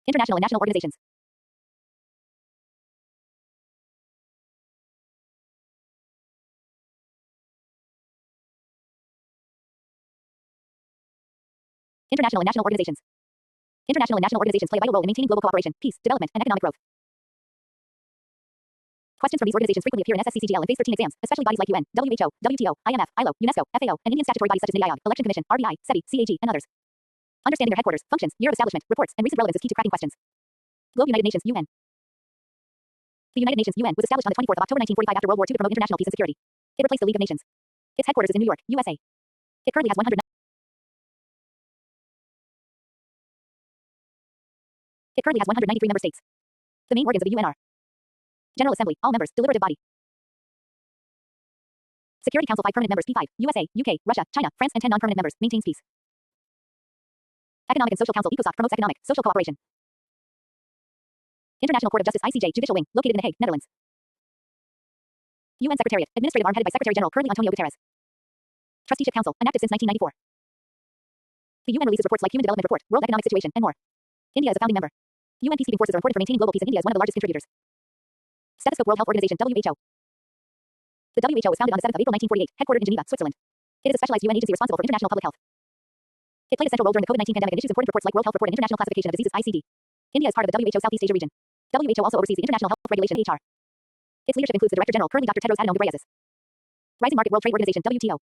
International and national organizations. International and national organizations. International and national organizations play a vital role in maintaining global cooperation, peace, development, and economic growth. Questions from these organizations frequently appear in SSCGL and Phase 13 exams, especially bodies like UN, WHO, WTO, IMF, ILO, UNESCO, FAO, and Indian statutory bodies such as NIDI, Election Commission, RBI, SEBI, CAG, and others. Understanding their headquarters, functions, year of establishment, reports, and recent relevance is key to cracking questions. Globe United Nations, UN. The United Nations, UN, was established on the 24th of October 1945 after World War II to promote international peace and security. It replaced the League of Nations. Its headquarters is in New York, USA. It currently has 193 member states. The main organs of the UN are General Assembly, all members, deliberative body. Security Council 5 permanent members P5, USA, UK, Russia, China, France and 10 non-permanent members, maintains peace. Economic and Social Council ECOSOC promotes economic, social cooperation. International Court of Justice ICJ Judicial Wing, located in The Hague, Netherlands. UN Secretariat, administrative arm headed by Secretary General currently Antonio Guterres. Trusteeship Council, inactive since 1994. The UN releases reports like Human Development Report, World Economic Situation, and more. India is a founding member. UN peacekeeping forces are important for maintaining global peace and India is one of the largest contributors. Stethoscope World Health Organization, WHO. The WHO was founded on the 7th of April 1948, headquartered in Geneva, Switzerland. It is a specialized UN agency responsible for international public health. It played a central role during the COVID-19 pandemic and issues important reports like World Health Report and International Classification of Diseases (ICD). India is part of the WHO Southeast Asia region. WHO also oversees the international health regulation (HR). Its leadership includes the Director General, currently Dr. Tedros Adhanom Ghebreyesus. Rising Market World Trade Organization (WTO).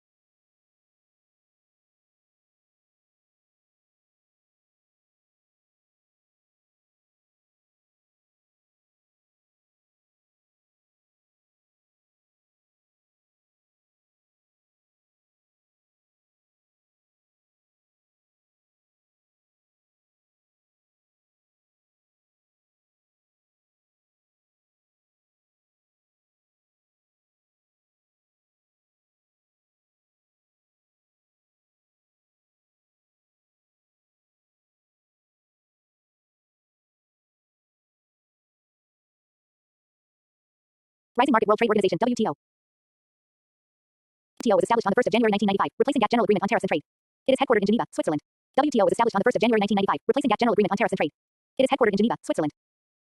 Rising Market World Trade Organization (WTO). WTO was established on the 1st of January 1995, replacing GATT General Agreement on Tariffs and Trade. It is headquartered in Geneva, Switzerland. WTO was established on the 1st of January 1995, replacing GATT General Agreement on Tariffs and Trade. It is headquartered in Geneva, Switzerland.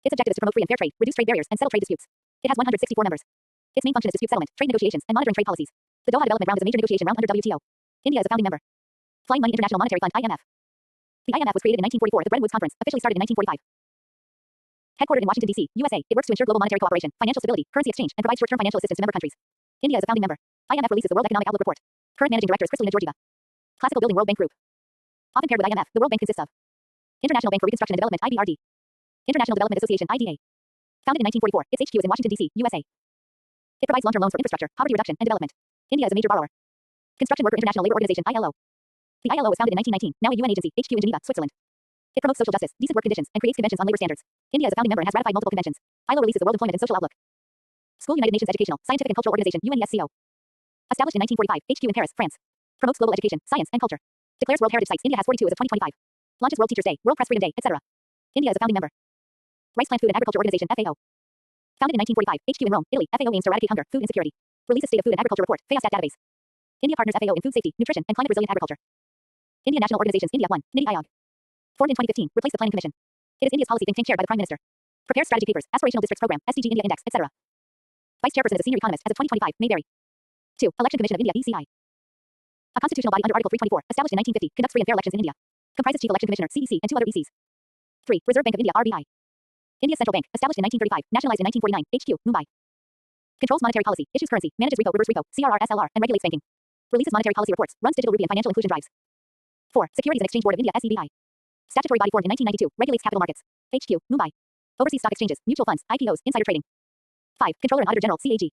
Its objective is to promote free and fair trade, reduce trade barriers, and settle trade disputes. It has 164 members. Its main function is dispute settlement, trade negotiations, and monitoring trade policies. The Doha Development Round is a major negotiation round under WTO. India is a founding member. Flying Money International Monetary Fund (IMF). The IMF was created in 1944 at the Bretton Woods Conference, officially started in 1945. Headquartered in Washington, D.C., USA, it works to ensure global monetary cooperation, financial stability, currency exchange, and provides short-term financial assistance to member countries. India is a founding member. IMF releases the World Economic Outlook Report. Current managing director is Kristalina Georgieva. Classical Building World Bank Group. Often paired with IMF, the World Bank consists of International Bank for Reconstruction and Development (IBRD), International Development Association (IDA). Founded in 1944, its HQ is in Washington, D.C., USA. It provides long-term loans for infrastructure, poverty reduction, and development. India is a major borrower. Construction Worker International Labor Organization (ILO). The ILO was founded in 1919, now a UN agency, HQ in Geneva, Switzerland. It promotes social justice, decent work conditions, and creates conventions on labor standards. India is a founding member and has ratified multiple conventions. ILO releases the World Employment and Social Outlook. School United Nations Educational, Scientific and Cultural Organization (UNESCO). Established in 1945, HQ in Paris, France. Promotes global education, science, and culture. Declares World Heritage Sites. India has 42 as of 2025. Launches World Teachers Day, World Press Freedom Day, etc. India is a founding member. Rice Plant Food and Agriculture Organization (FAO). Founded in 1945, HQ in Rome, Italy. FAO aims to eradicate hunger, food insecurity. Releases State of Food and Agriculture Report, FAOStat database. India partners FAO in food safety, nutrition, and climate resilient agriculture. Indian national organizations India 1, NIDI Aayog. Formed in 2015, replaced the Planning Commission. It is India's policy think tank chaired by the Prime Minister. Prepares strategy papers, aspirational districts program, SDG India Index, etc. Vice chairperson is a senior economist as of 2025, may vary. 2. Election Commission of India, ECI. A constitutional body under Article 324, established in 1950, conducts free and fair elections in India. Comprises Chief Election Commissioner, CEC, and 2 other ECs. 3. Reserve Bank of India, RBI. India's central bank, established in 1935, nationalized in 1949, HQ, Mumbai. Controls monetary policy, issues currency, manages repo, reverse repo, CRR, SLR, and regulates banking. Releases monetary policy reports, runs digital rupee and financial inclusion drives. 4. Securities and Exchange Board of India, SEBI. Statutory body formed in 1992, regulates capital markets. HQ, Mumbai. Oversees stock exchanges, mutual funds, IPOs, insider trading. 5. Controller and Auditor General, CAG.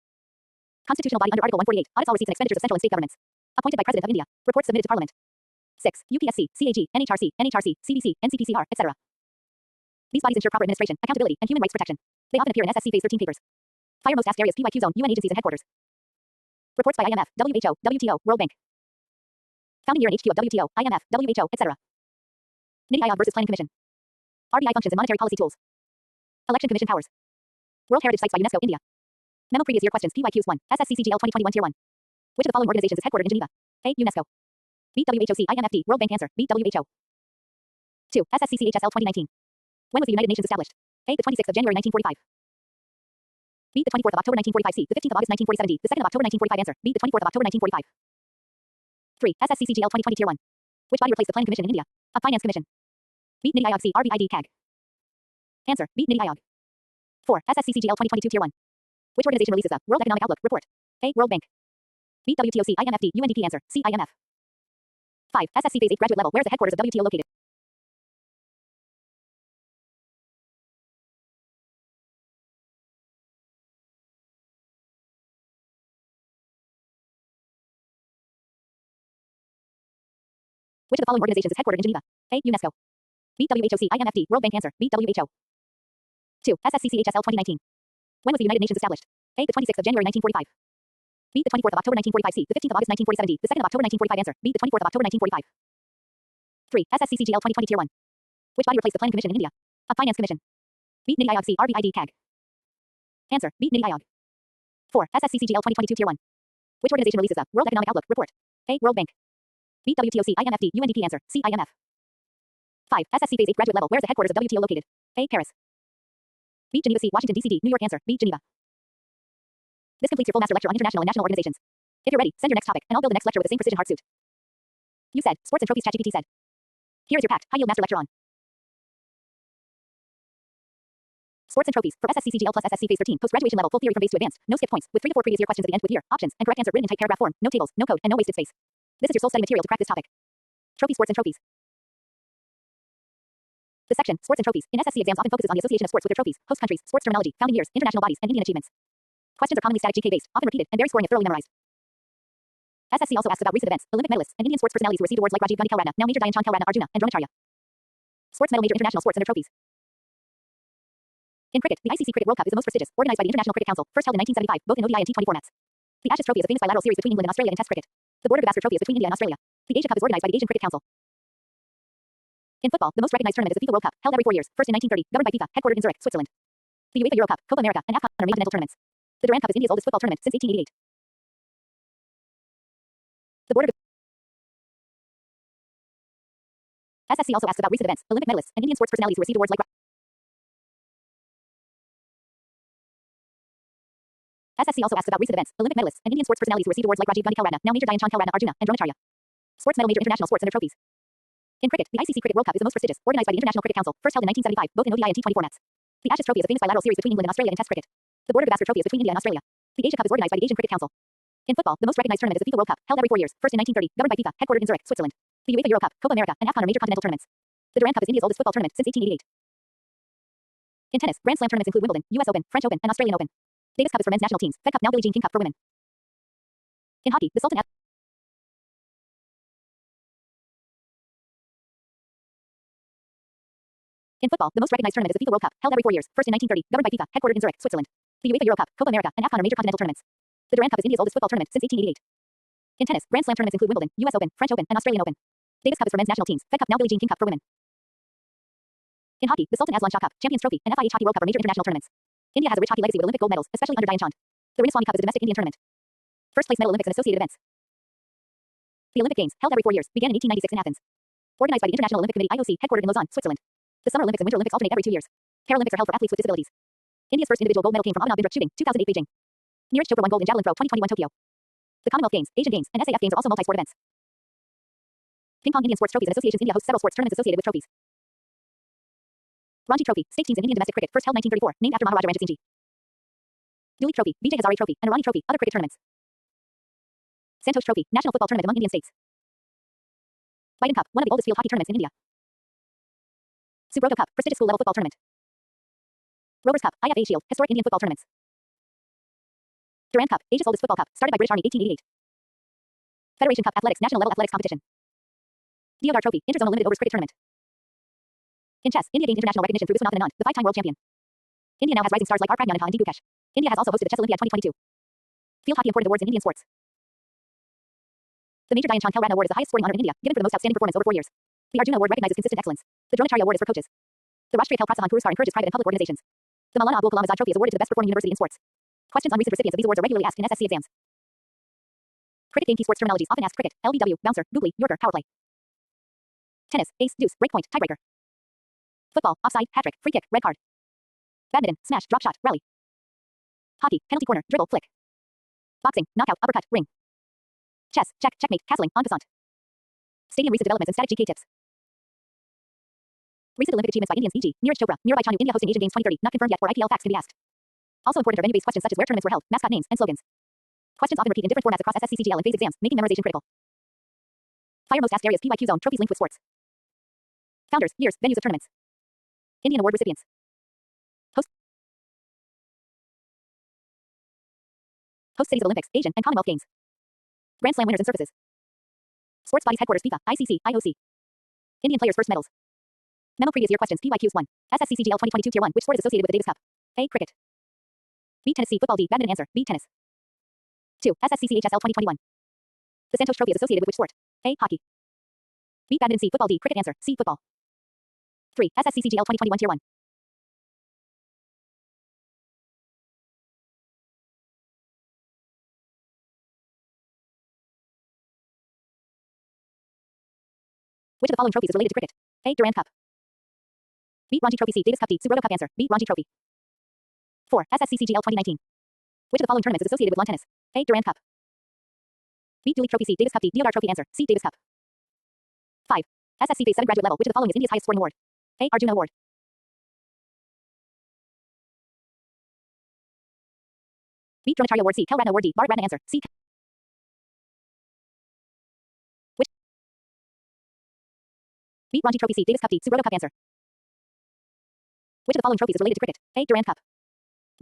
Constitutional body under Article 148, audits all receipts and expenditures of central and state governments. Appointed by President of India. Reports submitted to Parliament. 6. UPSC, CAG, NHRC, CBC, NCPCR, etc. These bodies ensure proper administration, accountability, and human rights protection. They often appear in SSC Phase 13 papers. Fire most asked areas PYQ zone, UN agencies and headquarters. Reports by IMF, WHO, WTO, World Bank. Founding year and HQ of WTO, IMF, WHO, etc. NIDI Aayog versus Planning Commission. RBI functions and monetary policy tools. Election Commission powers. World Heritage Sites by UNESCO, India. Memo previous year questions PYQs 1, SSCGL 2021 Tier 1. Which of the following organizations is headquartered in Geneva? A. UNESCO. B. WHOC, IMFD, World Bank answer, B. WHO. 2. SSCCHSL 2019. When was the United Nations established? A. The 26th of January 1945. B. The 24th of October 1945. C. The 15th of August 1947. D. The 2nd of October 1945. Answer. B. The 24th of October 1945. 3. SSCCGL 2020 Tier 1. Which body replaced the Planning Commission in India? A. Finance Commission. B. NITI Aayog. C. RBID CAG. Answer. B. NITI Aayog. 4. SSCCGL 2022 Tier 1. Which organization releases the World Economic Outlook Report? A. World Bank. B. WTOC IMFD UNDP. Answer. C. IMF. 5. SSC Phase 8 Graduate Level. Where is the headquarters of WTO located? Which of the following organizations is headquartered in Geneva? A. UNESCO. B. WHOC IMFD World Bank. Answer. B. WHO. 2. SSCCHSL 2019. When was the United Nations established? A. The 26th of January 1945. B. The 24th of October 1945. C. The 15th of August 1947. D. The 2nd of October 1945. Answer. B. The 24th of October 1945. 3. SSCCGL 2020 Tier 1. Which body replaced the Planning Commission in India? A. Finance Commission. B. NITI Aayog. C. RBID CAG. Answer. B. NITI Aayog. 4. SSCCGL 2022 Tier 1. Which organization releases the World Economic Outlook Report? A. World Bank. B. WTOC IMFD UNDP. Answer. C. IMF. 5. SSC Phase 8 Graduate Level. Where is the headquarters of WTO located? A. Paris. B. Geneva. C. Washington, D.C. D. New York. Answer. B. Geneva. This completes your full master lecture on international and national organizations. If you're ready, send your next topic, and I'll build the next lecture with the same precision hard suit. You said, sports and trophies. ChatGPT said. Here is your packed, high-yield master lecture on sports and trophies for SSCCGL plus SSC Phase 13 post-graduation level full theory from base to advanced. No skip points, with 3 to 4 previous year questions at the end with year, options, and correct answer written in type paragraph form. No tables, no code, and no wasted space. This is your sole study material to crack this topic. Trophy sports and trophies. The section, sports and trophies, in SSC exams often focuses on the association of sports with their trophies, host countries, sports terminology, founding years, international bodies, and Indian achievements. Questions are commonly static GK based, often repeated, and very scoring if thoroughly memorized. SSC also asks about recent events, Olympic medalists, and Indian sports personalities who received awards like Rajiv Gandhi Khelratna, now Major Dhyan Chand Khelratna, Arjuna, and Dronacharya. Sports medal major international sports and their trophies. In cricket, the ICC Cricket World Cup is the most prestigious, organized by the International Cricket Council, first held in 1975, both in ODI and T20 formats. The Ashes Trophy is a famous bilateral series between England and Australia in Test cricket. The Border Gavaskar Trophy is between India and Australia. The Asia Cup is organized by the Asian Cricket Council. In football, the most recognized tournament is the FIFA World Cup, held every 4 years, first in 1930, governed by FIFA, headquartered in Zurich, Switzerland. The UEFA Euro Cup, Copa America, and AFCON are main continental tournaments. The Durand Cup is India's oldest football tournament since 1888. The Border SSC also asks about recent events, Olympic medalists, and Indian sports personalities who received awards like SSC also asks about recent events, Olympic medalists, and Indian sports personalities who received awards like Rajiv Gandhi Khelratna, now Major Dhyan Chand Khelratna, Arjuna, and Dronacharya. Sports medal major international sports and their trophies. In cricket, the ICC Cricket World Cup is the most prestigious, organized by the International Cricket Council, first held in 1975, both in ODI and T20 formats. The Ashes Trophy is a famous bilateral series between England and Australia in Test cricket. The Border Gavaskar Trophy is between India and Australia. The Asia Cup is organized by the Asian Cricket Council. In football, the most recognized tournament is the FIFA World Cup, held every 4 years, first in 1930, governed by FIFA, headquartered in Zurich, Switzerland. The UEFA Euro Cup, Copa America, and AFCON are major continental tournaments. The Durand Cup is India's oldest football tournament since 1888. In tennis, Grand Slam tournaments include Wimbledon, US Open, French Open, and Australian Open. Davis Cup is for men's national teams, Fed Cup now Billie Jean King Cup for women. In hockey, the Sultan In football, the most recognized tournament is the FIFA World Cup, held every 4 years, first in 1930, governed by FIFA, headquartered in Zurich, Switzerland. The UEFA Euro Cup, Copa America, and AFCON are major continental tournaments. The Durand Cup is India's oldest football tournament since 1888. In tennis, Grand Slam tournaments include Wimbledon, US Open, French Open, and Australian Open. Davis Cup is for men's national teams, Fed Cup now Billie Jean King Cup for women. In hockey, the Sultan Aslan Shah Cup, Champions Trophy, and FIH Hockey World Cup are major international tournaments. India has a rich hockey legacy with Olympic gold medals, especially under Dhyan Chand. The Ramaswamy Cup is a domestic Indian tournament. First place medal Olympics and associated events. The Olympic Games, held every 4 years, began in 1896 in Athens. Organized by the International Olympic Committee (IOC), headquartered in Lausanne, Switzerland. The Summer Olympics and Winter Olympics alternate every 2 years. Paralympics are held for athletes with disabilities. India's first individual gold medal came from Abhinav Bindra shooting, 2008 Beijing. Neeraj Chopra won gold in javelin throw, 2021 Tokyo. The Commonwealth Games, Asian Games, and SAF Games are also multi-sport events. Ping pong Indian sports trophies and associations. India hosts several sports tournaments associated with trophies. Ranji Trophy, state teams in Indian domestic cricket, first held 1934, named after Maharaja Ranjit Singh Ji. Duleep Trophy, Vijay Hazare Trophy, and Irani Trophy, other cricket tournaments. Santosh Trophy, national football tournament among Indian states. Biden Cup, one of the oldest field hockey tournaments in India. Subrota Cup, prestigious school level football tournament. Rovers Cup, IFA Shield, historic Indian football tournaments. Durand Cup, Asia's oldest football cup, started by British Army 1888. Federation Cup, athletics, national level athletics competition. Deodar Trophy, interzonal limited overs cricket tournament. In chess, India gained international recognition through Viswanathan Anand, the 5-time world champion. India now has rising stars like R. Praggnanandha and D. Gukesh. India has also hosted the Chess Olympiad 2022. Field hockey important awards in Indian sports. The Major Dhyan Chand Khelratna Award is the highest sporting honor in India, given for the most outstanding performance over 4 years. The Arjuna Award recognizes consistent excellence. The Dronacharya Award is for coaches. The Rashtriya Khel Protsahan Puraskar encourages private and public organizations. The Maulana Abul Kalam Azad Trophy is awarded to the best performing university in sports. Questions on recent recipients of these awards are regularly asked in SSC exams. Cricket game key sports terminologies often asked: cricket, LBW, bouncer, googly, yorker, power play. Tennis, ace, deuce, breakpoint, tiebreaker. Football, offside, hat trick, free kick, red card. Badminton, smash, drop shot, rally. Hockey, penalty corner, dribble, flick. Boxing, knockout, uppercut, ring. Chess, check, checkmate, castling, en passant. Stadium recent developments and static GK tips. Recent Olympic achievements by Indians e.g. Neeraj Chopra, Mirabai Chanu, India hosting Asian Games 2030, not confirmed yet, or IPL facts can be asked. Also important are venue-based questions such as where tournaments were held, mascot names, and slogans. Questions often repeat in different formats across SSCCGL and phase exams, making memorization critical. Fire most asked areas PYQ zone, trophies linked with sports. Founders, years, venues of tournaments. Indian award recipients. Host cities of Olympics, Asian, and Commonwealth Games. Grand Slam winners and surfaces. Sports bodies headquarters FIFA, ICC, IOC. Indian players' first medals. Memo previous year questions PYQs 1. SSCCGL 2022 Tier 1. Which sport is associated with the Davis Cup? A. Cricket. B. Tennis. C. Football. D. Badminton. Answer. B. Tennis. 2. SSCCHSL 2021. The Santosh Trophy is associated with which sport? A. Hockey. B. Badminton. C. Football. D. Cricket. Answer. C. Football. 3. SSCCGL 2021 Tier 1. Which of the following trophies is related to cricket? A. Durand Cup. B. Ranji Trophy. C. Davis Cup. D. Subrata Cup. Answer. B. Ranji Trophy. 4. SSCCGL 2019. Which of the following tournaments is associated with lawn tennis? A. Durand Cup. B. Dulip Trophy. C. Davis Cup. D. Deodar Trophy. Answer. C. Davis Cup. 5. SSC Phase 7 graduate level. Which of the following is India's highest sporting award? A. Arjuna Award. B. Dronacharya Award. C. Khel Ratna Award. D. Bharat Ratna. Answer. C. Which? B. Ranji Trophy. C. Davis Cup. D. Subrata Cup. Answer. Which of the following trophies is related to cricket? A. Durand Cup.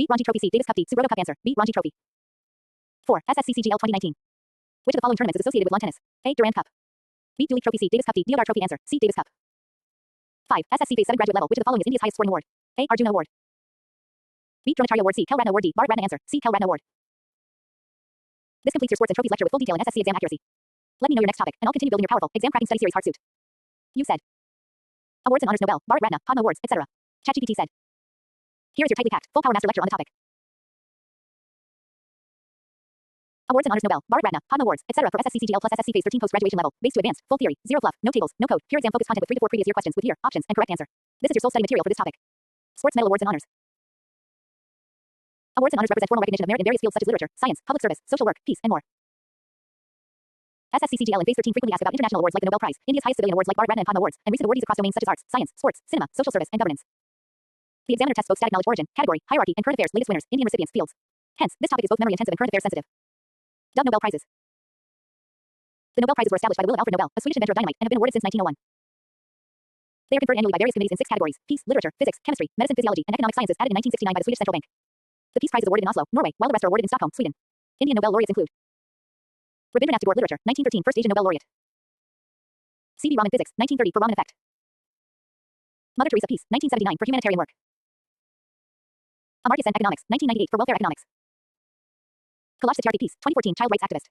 B. Ranji Trophy. C. Davis Cup. D. Subrata Cup. Answer. B. Ranji Trophy. 4. SSCCGL 2019. Which of the following tournaments is associated with lawn tennis? A. Durand Cup. B. Dulip Trophy. C. Davis Cup. D. Deodar Trophy. Answer. C. Davis Cup. 5. SSC Phase 7 graduate level. Which of the following is India's highest sporting award? A. Arjuna Award. B. Dronacharya Award. C. Khel Ratna Award. D. Bharat Ratna. Answer. C. Khel Ratna Award. This completes your sports and trophies lecture with full detail and SSC exam accuracy. Let me know your next topic, and I'll continue building your powerful exam cracking study series hard suit. You said. Awards and honors Nobel, Bharat Ratna, Padma Awards, etc. ChatGPT said. Here is your tightly packed, full power master lecture on the topic. Awards and honors Nobel, Bharat Ratna, Padma Awards, etc. for SSCCGL plus SSC Phase 13 post-graduation level, base to advanced, full theory, zero fluff, no tables, no code, pure exam focused content with 3 to 4 previous year questions with year, options, and correct answer. This is your soul study material for this topic. Sports medal awards and honors. Awards and honors represent formal recognition of merit in various fields such as literature, science, public service, social work, peace, and more. SSCCGL and Phase 13 frequently ask about international awards like the Nobel Prize, India's highest civilian awards like Bharat Ratna and Padma Awards, and recent awardees across domains such as arts, science, sports, cinema, social service, and governance. The examiner tests both static knowledge origin, category, hierarchy, and current affairs, latest winners, Indian recipients, fields. Hence, this topic is both memory intensive and current affairs sensitive. Dove Nobel Prizes. The Nobel Prizes were established by the will of Alfred Nobel, a Swedish inventor of dynamite, and have been awarded since 1901. They are conferred annually by various committees in 6 categories: peace, literature, physics, chemistry, medicine, physiology, and economic sciences, added in 1969 by the Swedish Central Bank. The Peace Prize is awarded in Oslo, Norway, while the rest are awarded in Stockholm, Sweden. Indian Nobel laureates include Rabindranath Tagore, literature, 1913, first Asian Nobel laureate. C.V. Raman, physics, 1930, for Raman effect. Mother Teresa, peace, 1979, for humanitarian work. Amartya Sen, economics, 1998, for welfare economics. Kailash Satyarthi, peace, 2014, child rights activist.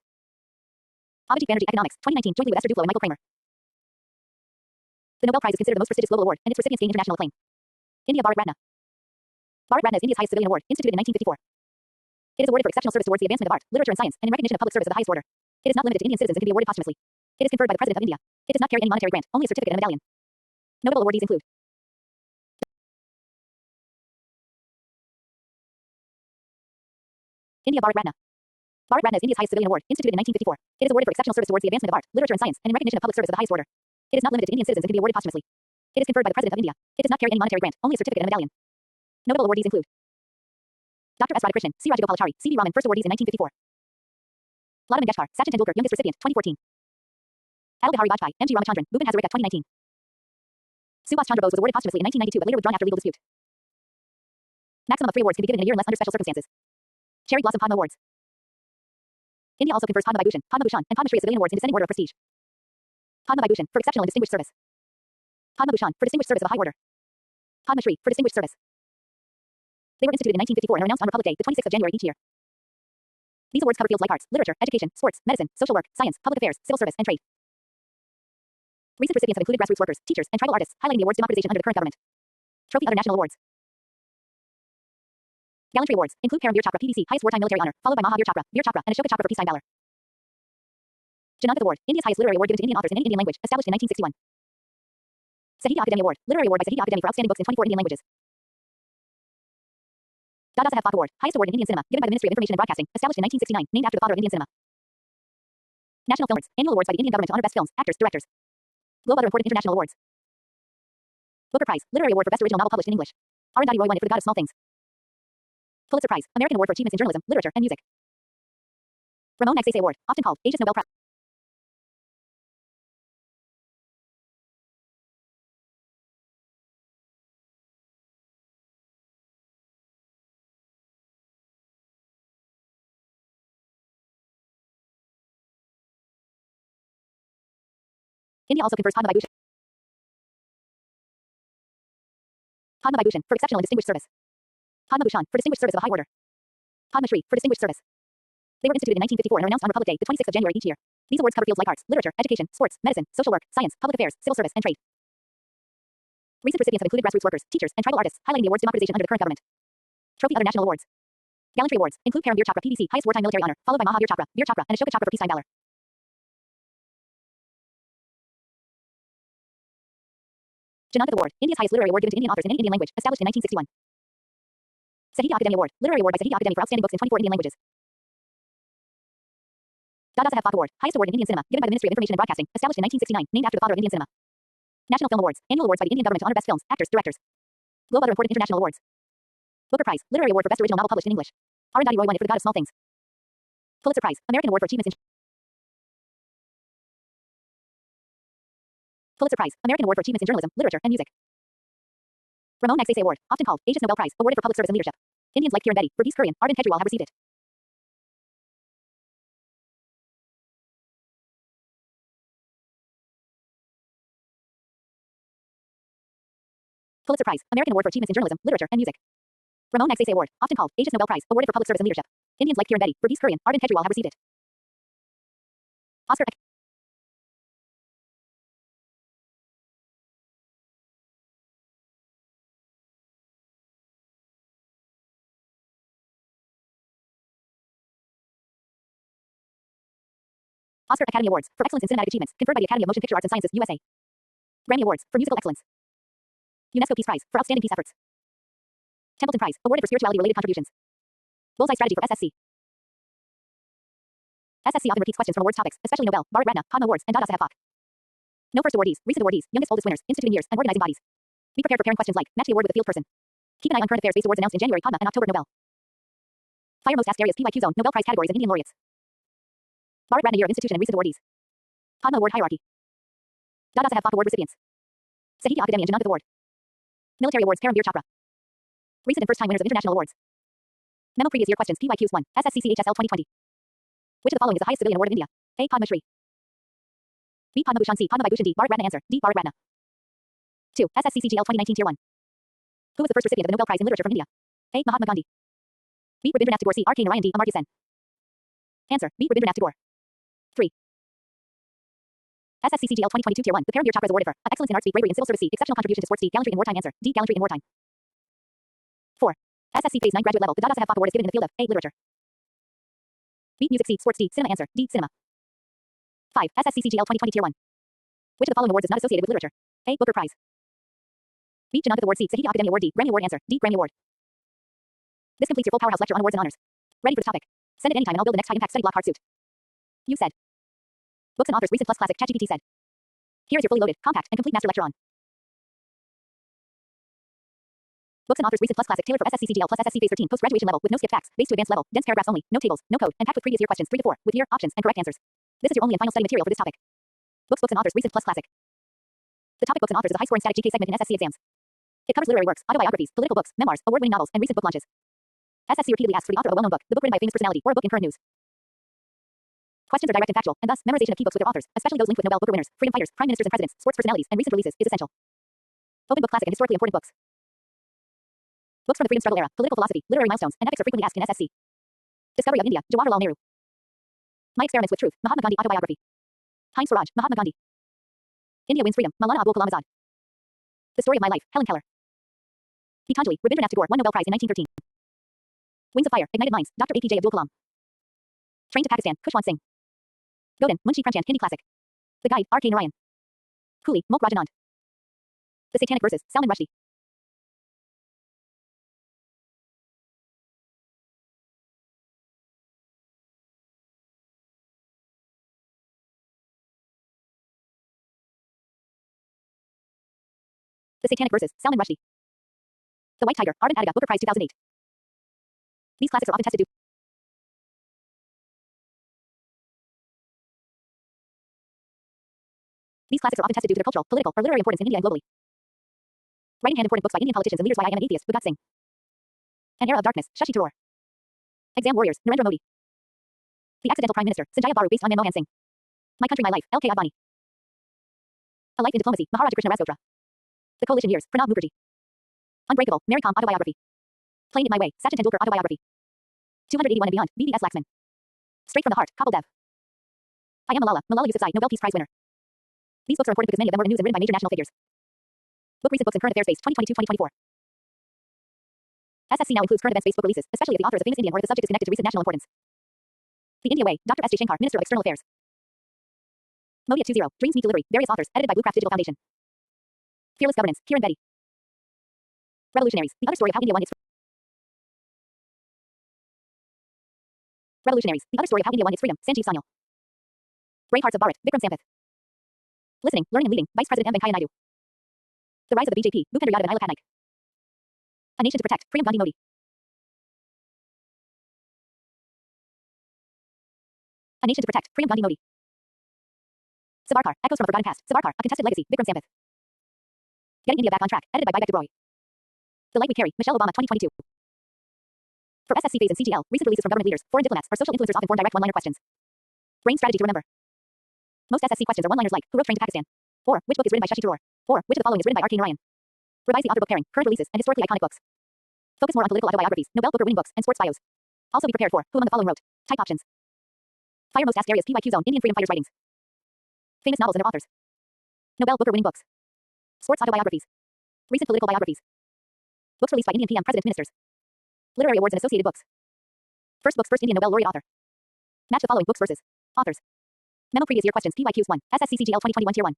Abhijit Banerjee, economics, 2019, jointly with Esther Duflo and Michael Kramer. The Nobel Prize is considered the most prestigious global award, and its recipients gain international acclaim. India Bharat Ratna. Bharat Ratna is India's highest civilian award, instituted in 1954. It is awarded for exceptional service towards the advancement of art, literature, and science, and in recognition of public service of the highest order. It is not limited to Indian citizens and can be awarded posthumously. It is conferred by the President of India. It does not carry any monetary grant, only a certificate and a medallion. Notable awardees include India Bharat Ratna. Bharat Ratna is India's highest civilian award, instituted in 1954. It is awarded for exceptional service towards the advancement of art, literature, and science, and in recognition of public service of the highest order. It is not limited to Indian citizens and can be awarded posthumously. It is conferred by the President of India. It does not carry any monetary grant, only a certificate and a medallion. Notable awardees include Dr. S. Radhakrishnan, C. Rajagopalachari, C.V. Raman, first awardees in 1954. Lata Mangeshkar, Sachin Tendulkar, youngest recipient, 2014. Atal Bihari Vajpayee, M.G. Ramachandran, Bhupen Hazarika, 2019. Subhas Chandra Bose was awarded posthumously in 1992 but later withdrawn after legal dispute. Maximum of 3 awards can be given in a year unless under special circumstances. Cherry Blossom Padma Awards. India also confers Padma Vibhushan, Padma Bhushan, and Padma Shri as civilian awards in descending order of prestige. Padma Vibhushan, for exceptional and distinguished service. Padma Bhushan, for distinguished service of a high order. Padma Shri, for distinguished service. They were instituted in 1954 and are announced on Republic Day, the 26th of January each year. These awards cover fields like arts, literature, education, sports, medicine, social work, science, public affairs, civil service, and trade. Recent recipients have included grassroots workers, teachers, and tribal artists, highlighting the award's democratization under the current government. Trophy other national awards. Gallantry awards include Paramveer Chakra, PVC, highest wartime military honor, followed by Mahavir Chakra, Veer Chakra, and Ashoka Chakra for peacetime valor. Jananath Award, India's highest literary award given to Indian authors in any Indian language, established in 1961. Sahitya Akademi Award, Literary Award by Sahitya Akademi for outstanding books in 24 Indian languages. Dada Saheb Phalke Award, highest award in Indian cinema, given by the Ministry of Information and Broadcasting, established in 1969, named after the father of Indian cinema. National Film Awards, annual awards by the Indian government to honor best films, actors, directors. Globe other important international awards. Booker Prize, Literary Award for Best Original Novel published in English. Arundhati Roy won it for The God of Small Things. Pulitzer Prize, American Award for Achievements in Journalism, Literature, and Music. Ramon Magsaysay Award, often called Asia's Nobel Prize. India also confers Padma Vibhushan. Padma Vibhushan for exceptional and distinguished service. Padma Bhushan for distinguished service of a high order. Padma Shri for distinguished service. They were instituted in 1954 and are announced on Republic Day, the 26th of January each year. These awards cover fields like arts, literature, education, sports, medicine, social work, science, public affairs, civil service, and trade. Recent recipients have included grassroots workers, teachers, and tribal artists, highlighting the award's democratization under the current government. Trophy other national awards. Gallantry awards include Param Veer Chakra PVC, highest wartime military honor, followed by Mahavir Chakra, Veer Chakra, and Ashoka Chakra for peacetime valor. Jananath Award, India's highest literary award given to Indian authors in any Indian language, established in 1961. Sahitya Akademi Award, Literary Award by Sahitya Akademi for outstanding books in 24 Indian languages. Dada Saheb Phalke Award, highest award in Indian cinema, given by the Ministry of Information and Broadcasting, established in 1969, named after the father of Indian cinema. National Film Awards, annual awards by the Indian government to honor best films, actors, directors. Globe other important international awards. Booker Prize, Literary Award for Best Original Novel published in English. Arundhati Roy won it for The God of Small Things. Pulitzer Prize, American Award for Achievements in Pulitzer Prize, American Award for Achievements in Journalism, Literature, and Music. Ramon Magsaysay Award, often called Asia's Nobel Prize, awarded for public service and leadership. Indians like Kiran Bedi, Verghese Kurian, Arvind Kejriwal have received it. Pulitzer Prize, American Award for Achievements in Journalism, Literature, and Music. Ramon Magsaysay Award, often called Asia's Nobel Prize, awarded for public service and leadership. Indians like Kiran Bedi, Verghese Kurian, Arvind Kejriwal have received it. Oscar Oscar Academy Awards for excellence in cinematic achievements, conferred by the Academy of Motion Picture Arts and Sciences, USA. Grammy Awards for musical excellence. UNESCO Peace Prize for outstanding peace efforts. Templeton Prize, awarded for spirituality-related contributions. Bullseye Strategy for SSC. SSC often repeats questions from awards topics, especially Nobel, Bharat Ratna, Padma Awards, and Dada Saheb Phalke. No first awardees, recent awardees, youngest oldest winners, instituting years, and organizing bodies. Be prepared for pairing questions like, match the award with a field person. Keep an eye on current affairs-based awards announced in January Padma and October Nobel. Fire most asked areas PYQ Zone, Nobel Prize categories and Indian laureates. Bharat Ratna Year of Institution and recent awardees. Padma Award hierarchy. Dada Saheb Phalke Award recipients. Sahitya Akademi and Jananath Award. Military awards Param Veer Chakra. Recent and first-time winners of international awards. Memo previous year questions PYQs 1, SSCCHSL 2020. Which of the following is the highest civilian award of India? A. Padma Shri. B. Padma Bhushan. C. Padma Vibhushan. D. Bharat Ratna. Answer. D. Bharat Ratna. 2. SSCCGL 2019 Tier 1. Who was the first recipient of the Nobel Prize in Literature from India? A. Mahatma Gandhi. B. Rabindranath Tagore. C. R. K. Narayan. D. Amartya Sen. Answer. B. Rabindranath Tagore. 3. SSCCGL 2022 Tier 1. The Param Veer Chakra is awarded for excellence in art, speed, bravery in civil service. C. Exceptional contribution to sports. D. Gallantry in wartime. Answer. D. Gallantry in wartime. 4. SSC Phase 9 graduate level. The Dada Saheb Phalke Award is given in the field of A. Literature. B. Music. C. Sports. D. Cinema. Answer. D. Cinema. 5. SSCCGL 2020 Tier 1. Which of the following awards is not associated with literature? A. Booker Prize. B. Jananath Award. C. Sahitya Akademi Award. D. Grammy Award. Answer. D. Grammy Award. This completes your full powerhouse lecture on awards and honors. Ready for the topic? Send it anytime and I'll build the next high impact study block hard suit. You said. Books and authors recent plus classic. ChatGPT said. Here is your fully loaded, compact, and complete master lecture on Books and authors recent plus classic tailored for SSCCGL plus SSC Phase 13 post-graduation level with no skip facts, based to advanced level, dense paragraphs only, no tables, no code, and packed with previous year questions 3 to 4, with year, options, and correct answers. This is your only and final study material for this topic. Books and authors recent plus classic. The topic Books and authors is a high-scoring static GK segment in SSC exams. It covers literary works, autobiographies, political books, memoirs, award-winning novels, and recent book launches. SSC repeatedly asks for the author of a well-known book, the book written by a famous personality, or a book in current news. Questions are direct and factual, and thus, memorization of key books with their authors, especially those linked with Nobel Booker winners, freedom fighters, prime ministers and presidents, sports personalities, and recent releases, is essential. Open book classic and historically important books. Books from the freedom struggle era, political philosophy, literary milestones, and epics are frequently asked in SSC. Discovery of India, Jawaharlal Nehru. My Experiments with Truth, Mahatma Gandhi autobiography. Heinz Swaraj, Mahatma Gandhi. India Wins Freedom, Maulana Abul Kalam Azad. The Story of My Life, Helen Keller. Gitanjali, Rabindranath Tagore won Nobel Prize in 1913. Wings of Fire, Ignited Minds, Dr. APJ Abdul Kalam. Train to Pakistan, Khushwant Singh. Godin, Munshi Premchand, Hindi classic. The Guide, R. K. Narayan. Cooley, Mulk Rajanand. The Satanic Verses, Salman Rushdie. The Satanic Verses, Salman Rushdie. The White Tiger, Arvind Adiga, Booker Prize 2008. These classics are often tested due. These classics are often tested due to their cultural, political, or literary importance in India and globally. Writing hand important books by Indian politicians and leaders by I Am an Atheist, Bhagat Singh. An Era of Darkness, Shashi Tharoor. Exam Warriors, Narendra Modi. The Accidental Prime Minister, Sanjaya Baru based on Manmohan Singh. My Country My Life, L.K. Advani. A Life in Diplomacy, Maharaja Krishna Rasgotra. The Coalition Years, Pranab Mukherjee. Unbreakable, Mary Kom Autobiography. Playing It My Way, Sachin Tendulkar Autobiography. 281 and Beyond, B.V.S. Laxman. Straight from the Heart, Kapil Dev. I Am Malala, Malala Yousafzai, Nobel Peace Prize winner. These books are important because many of them were in news and written by major national figures. Book Recent Books in Current Affairs Space 2022-2024. SSC now includes current events-based book releases, especially if the author is a famous Indian or if the subject is connected to recent national importance. The India Way, Dr. S. J. Shankar, Minister of External Affairs. Modi at 20, Dreams Meet Delivery, various authors, edited by Bluecraft Digital Foundation. Fearless Governance, Kiran Bedi. Revolutionaries, the other story of how India won its Revolutionaries, the other story of how India won its freedom, Sanjeev Sanyal. Brave Hearts of Bharat, Vikram Sampath. Listening, Learning and Leading, Vice President M. Venkaiah Naidu. The Rise of the BJP, Bhupendra Yadav and Ila Patnaik. A Nation to Protect, Priyam Gandhi Modi. A Nation to Protect, Priyam Gandhi Modi. Savarkar, Echoes from a Forgotten Past, Savarkar, A Contested Legacy, Vikram Sampath. Getting India Back on Track, edited by Vivek Dubroy. The Light We Carry, Michelle Obama 2022. For SSC phase and CGL, recent releases from government leaders, foreign diplomats, or social influencers often form direct one-liner questions. Brain strategy to remember. Most SSC questions are one-liners like, who wrote Train to Pakistan? Or, which book is written by Shashi Tharoor? Or, which of the following is written by R.K. Narayan? Revise the author book pairing, current releases, and historically iconic books. Focus more on political autobiographies, Nobel Booker winning books, and sports bios. Also be prepared for, who among the following wrote? Type options. Fire most asked areas PYQ zone, Indian freedom fighters writings. Famous novels and their authors. Nobel Booker winning books. Sports autobiographies. Recent political biographies. Books released by Indian PM president ministers. Literary awards and associated books. First books, first Indian Nobel laureate author. Match the following books versus authors. Memo previous year questions PYQs 1, SSCCGL 2021 Tier 1.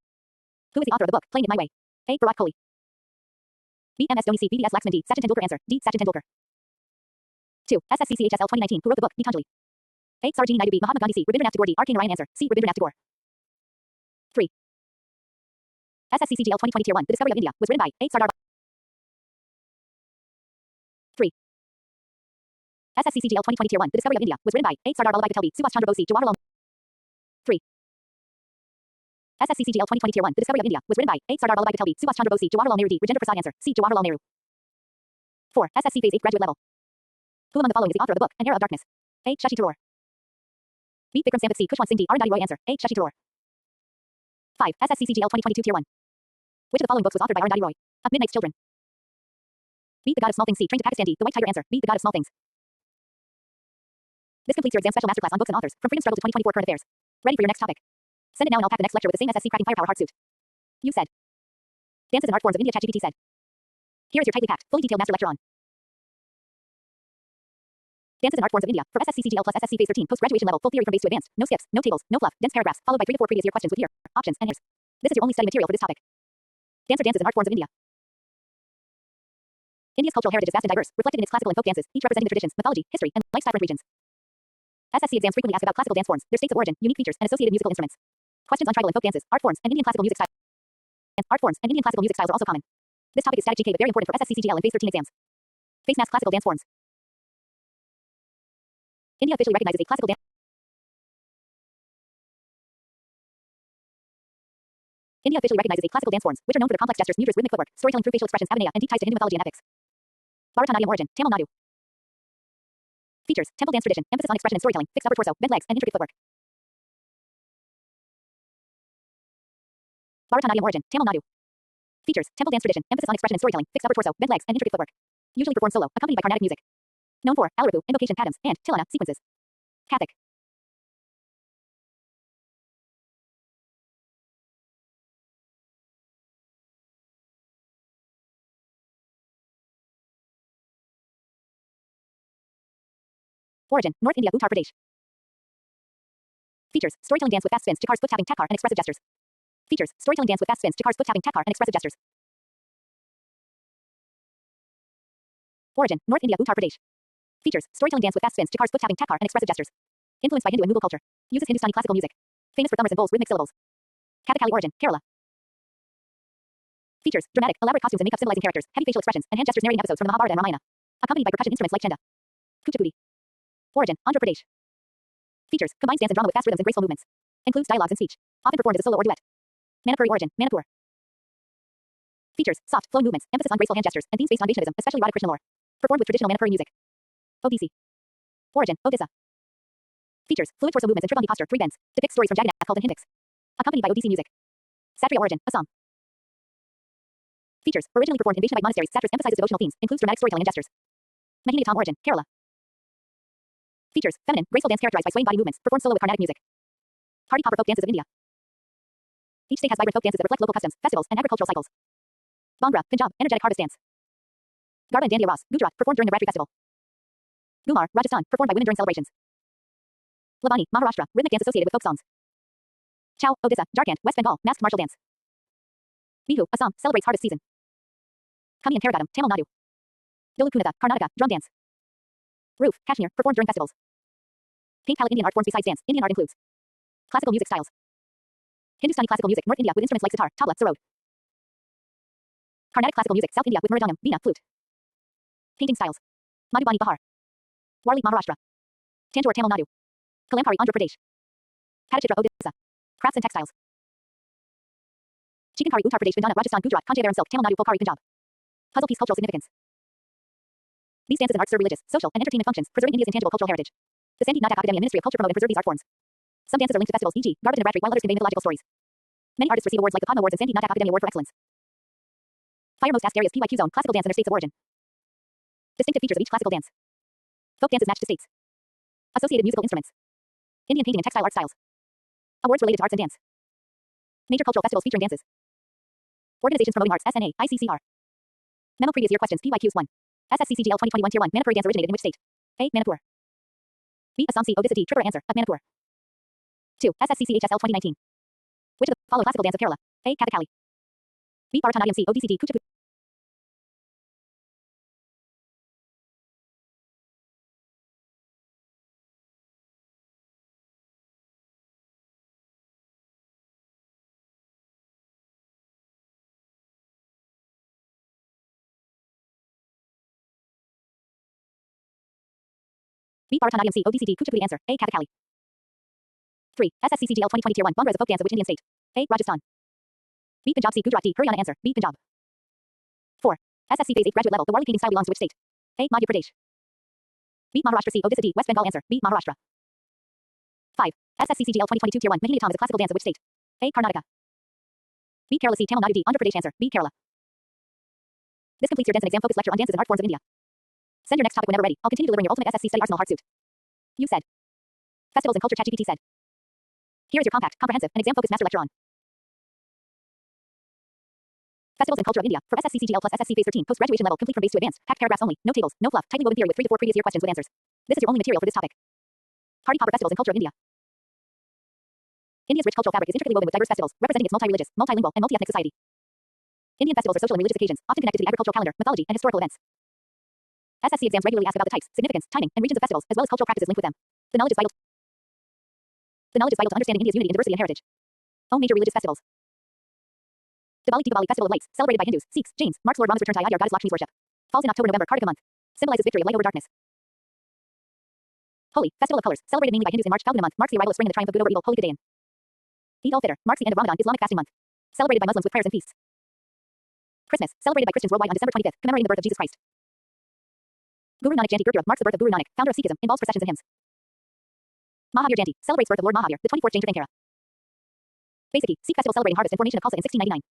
Who is the author of the book, Playing It My Way? A. Virat Kohli. B. MS Dhoni C. BVS Laxman D. Sachin Tendulkar answer. D. Sachin Tendulkar. 2. SSCCHSL 2019 Who wrote the book, Gitanjali? A. Sarojini Naidu B. Mahatma Gandhi C. Rabindranath Tagore D. R.K. Narayan answer. C. Rabindranath Tagore. 3. SSCCGL 2020 Tier 1 The Discovery of India was written by A. Sardar 3. SSCCGL 2020 Tier 1 The Discovery of India was written by A. Sardar Vallabhbhai Patel B. Subhash Chandra Bose C. Jawaharlal 3. SSCCGL 2020 Tier 1 The Discovery of India was written by A. Sardar Vallabhbhai Patel B. Subhash Chandra Bose C. Jawaharlal Nehru D. Rajendra Prasad answer. C. Jawaharlal Nehru. 4. SSC Phase 8 Graduate Level. Who among the following is the author of the book, An Era of Darkness? A. Shashi Tharoor. B. Vikram Sampath C. Kushwant Singh D. Arundhati Roy answer. A. Shashi Tharoor. 5. SSCCGL 2022 Tier 1. Which of the following books was authored by Arundhati Roy? A Midnight's Children. B. The God of Small Things C. Train to Pakistan D. The White Tiger answer. B. The God of Small Things. This completes your exam special masterclass on books and authors, from freedom struggle to 2024 current affairs. Ready for your next topic. Send it now and I'll pack the next lecture with the same SSC cracking firepower hard suit. You said. Dances and art forms of India ChatGPT said. Here is your tightly packed, fully detailed master lecture on Dances and art forms of India for SSCCGL plus SSC Phase 13 post-graduation level full theory from base to advanced. No skips, no tables, no fluff, dense paragraphs, followed by 3 to 4 previous year questions with here, options, and answers. This is your only study material for this topic. Dances and art forms of India. India's cultural heritage is vast and diverse, reflected in its classical and folk dances, each representing the traditions, mythology, history, and lifestyle of regions. SSC exams frequently ask about classical dance forms, their states of origin, unique features, and associated musical instruments. Questions on tribal and folk dances, art forms, and Indian classical music styles. Art forms and Indian classical music styles are also common. This topic is static GK but very important for SSCCGL and Phase 13 exams. Face mask classical dance forms. India officially recognizes a classical dance. India officially recognizes a classical dance forms, which are known for their complex gestures, mudras, rhythmic footwork, storytelling through facial expressions, abhinaya, and deep ties to Hindu mythology and epics. Bharatanatyam origin, Tamil Nadu. Features, temple dance tradition, emphasis on expression and storytelling, fixed upper torso, bent legs, and intricate footwork. Bharatanatyam origin, Tamil Nadu. Features, temple dance tradition, emphasis on expression and storytelling, fixed upper torso, bent legs, and intricate footwork. Usually performed solo, accompanied by Carnatic music. Known for Alaripu, invocation, Padams, and Tilana sequences. Kathak. Origin, North India, Uttar Pradesh. Features, storytelling dance with fast spins, Jakar's foot tapping, takkar, and expressive gestures. Features, storytelling dance with fast spins, Jakar's foot tapping, takkar, and expressive gestures. Origin, North India, Uttar Pradesh. Features, storytelling dance with fast spins, chakars, foot tapping, takkar, and expressive gestures. Influenced by Hindu and Mughal culture. Uses Hindustani classical music. Famous for thumbers and bowls, rhythmic syllables. Kathakali origin, Kerala. Features, dramatic, elaborate costumes and makeup symbolizing characters, heavy facial expressions, and hand gestures narrating episodes from the Mahabharata and Ramayana. Accompanied by percussion instruments like chenda. Kuchipudi. Origin, Andhra Pradesh. Features, combines dance and drama with fast rhythms and graceful movements. Includes dialogues and speech. Often performed as a solo or duet. Manipuri origin, Manipur. Features, soft, flowing movements, emphasis on graceful hand gestures, and themes based on Vaishnavism, especially Radha Krishna lore. Performed with traditional Manipuri music. ODC. Origin, Odisha. Features, fluid torso movements and Tribandi posture, 3 bends. Depicts stories from Jagannath cult and Hindics. Accompanied by Odissi music. Satriya origin, Assam. Features, originally performed in Vaishnavite monasteries, Satras emphasizes devotional themes, includes dramatic storytelling and gestures. Mohiniyattam origin, Kerala. Features, feminine, graceful dance characterized by swaying body movements, performed solo with Carnatic music. Party popper folk dances of India. Each state has vibrant folk dances that reflect local customs, festivals, and agricultural cycles. Bhangra, Punjab, energetic harvest dance. Garba and Dandiya Ras, Gujarat, performed during the Ratri festival. Gumar, Rajasthan, performed by women during celebrations. Lavani, Maharashtra, rhythmic dance associated with folk songs. Chau, Odisha, Jharkhand, West Bengal, masked martial dance. Bihu, Assam, celebrates harvest season. Kami and Karagadam, Tamil Nadu. Dolukunatha, Karnataka, drum dance. Roof, Kashmir, performed during festivals. Pink palette Indian art forms besides dance. Indian art includes classical music styles. Hindustani classical music, North India with instruments like sitar, tabla, sarod. Carnatic classical music, South India with mridangam, veena, flute. Painting styles. Madhubani, Bihar. Warli, Maharashtra. Tanjore, Tamil Nadu. Kalampari, Andhra Pradesh. Patachitra, Odisha. Crafts and textiles. Chikankari, Uttar Pradesh, Bandhana, Rajasthan, Gujarat, Kanchiavaram silk, Tamil Nadu, Polkari, Punjab. Puzzle piece cultural significance. These dances and arts serve religious, social, and entertainment functions, preserving India's intangible cultural heritage. The Sangeet Natak Akademi and Ministry of Culture promote and preserve these art forms. Some dances are linked to festivals, e.g., Garba and Navratri, while others convey mythological stories. Many artists receive awards like the Padma Awards and Sangeet Natak Akademi Award for excellence. Fire most asked areas PYQ zone, classical dance and their states of origin. Distinctive features of each classical dance. Folk dances matched to states. Associated musical instruments. Indian painting and textile art styles. Awards related to arts and dance. Major cultural festivals featuring dances. Organizations promoting arts, SNA, ICCR. Memo previous year questions, PYQs 1. SSCCGL 2021 Tier 1, Manipuri dance originated in which state? A. Manipur. B. Assam. C. Odisha. D. Tripura. Answer, at Manipur. 2. SSCCHSL 2019. Which of the following classical dance of Kerala? A. Kathakali. B. Bharatanatyam. C. ODC. D. Kuchipudi. B. Bharatanatyam. C. ODC. D. Kuchipudi. Answer, A. Kathakali. 3. SSCCGL 2020 Tier 1 Bhangra is a folk dance of which Indian state? A. Rajasthan. B. Punjab. C. Gujarat. D. Haryana. Answer, B. Punjab. 4. SSC Phase 8 graduate level. The Warli painting style belongs to which state? A. Madhya Pradesh. B. Maharashtra. C. Odisha. D. West Bengal. Answer, B. Maharashtra. 5. SSCCGL 2022 Tier 1 Mohiniyattam is a classical dance of which state? A. Karnataka. B. Kerala. C. Tamil Nadu. D. Andhra Pradesh. Answer, B. Kerala. This completes your dance and exam focused lecture on dances and art forms of India. Send your next topic whenever ready. I'll continue delivering your ultimate SSC study arsenal hard suit. You said. Festivals and culture. ChatGPT said. Here is your compact, comprehensive, and exam-focused master lecture on Festivals and Culture of India for SSCCGL plus SSC Phase 13 post-graduation level, complete from base to advanced. Packed paragraphs only, no tables, no fluff, tightly woven theory with 3 to 4 previous year questions with answers. This is your only material for this topic. Party Popper Festivals and Culture of India. India's rich cultural fabric is intricately woven with diverse festivals, representing its multi-religious, multilingual, and multi-ethnic society. Indian festivals are social and religious occasions, often connected to the agricultural calendar, mythology, and historical events. SSC exams regularly ask about the types, significance, timing, and regions of festivals, as well as cultural practices linked with them. The knowledge is vital to understanding India's unity in diversity and heritage. Home major religious festivals. Diwali Deepavali Festival of Lights, celebrated by Hindus, Sikhs, Jains, marks Lord Rama's return to Ayodhya, goddess Lakshmi's worship. Falls in October-November, Kartika month. Symbolizes victory of light over darkness. Holi, Festival of Colors, celebrated mainly by Hindus in March, Falguna month, marks the arrival of spring and the triumph of good over evil, Holi Kudayan. Eid al-Fitr, marks the end of Ramadan, Islamic fasting month. Celebrated by Muslims with prayers and feasts. Christmas, celebrated by Christians worldwide on December 25th, commemorating the birth of Jesus Christ. Guru Nanak Jayanti Gurpurab, marks the birth of Guru Nanak, founder of Sikhism, involves processions and hymns. Mahavir Jayanti, celebrates birth of Lord Mahavir, the 24th Jain Tirthankara. Baisakhi, Sikh festival celebrating harvest and formation of Khalsa in 1699.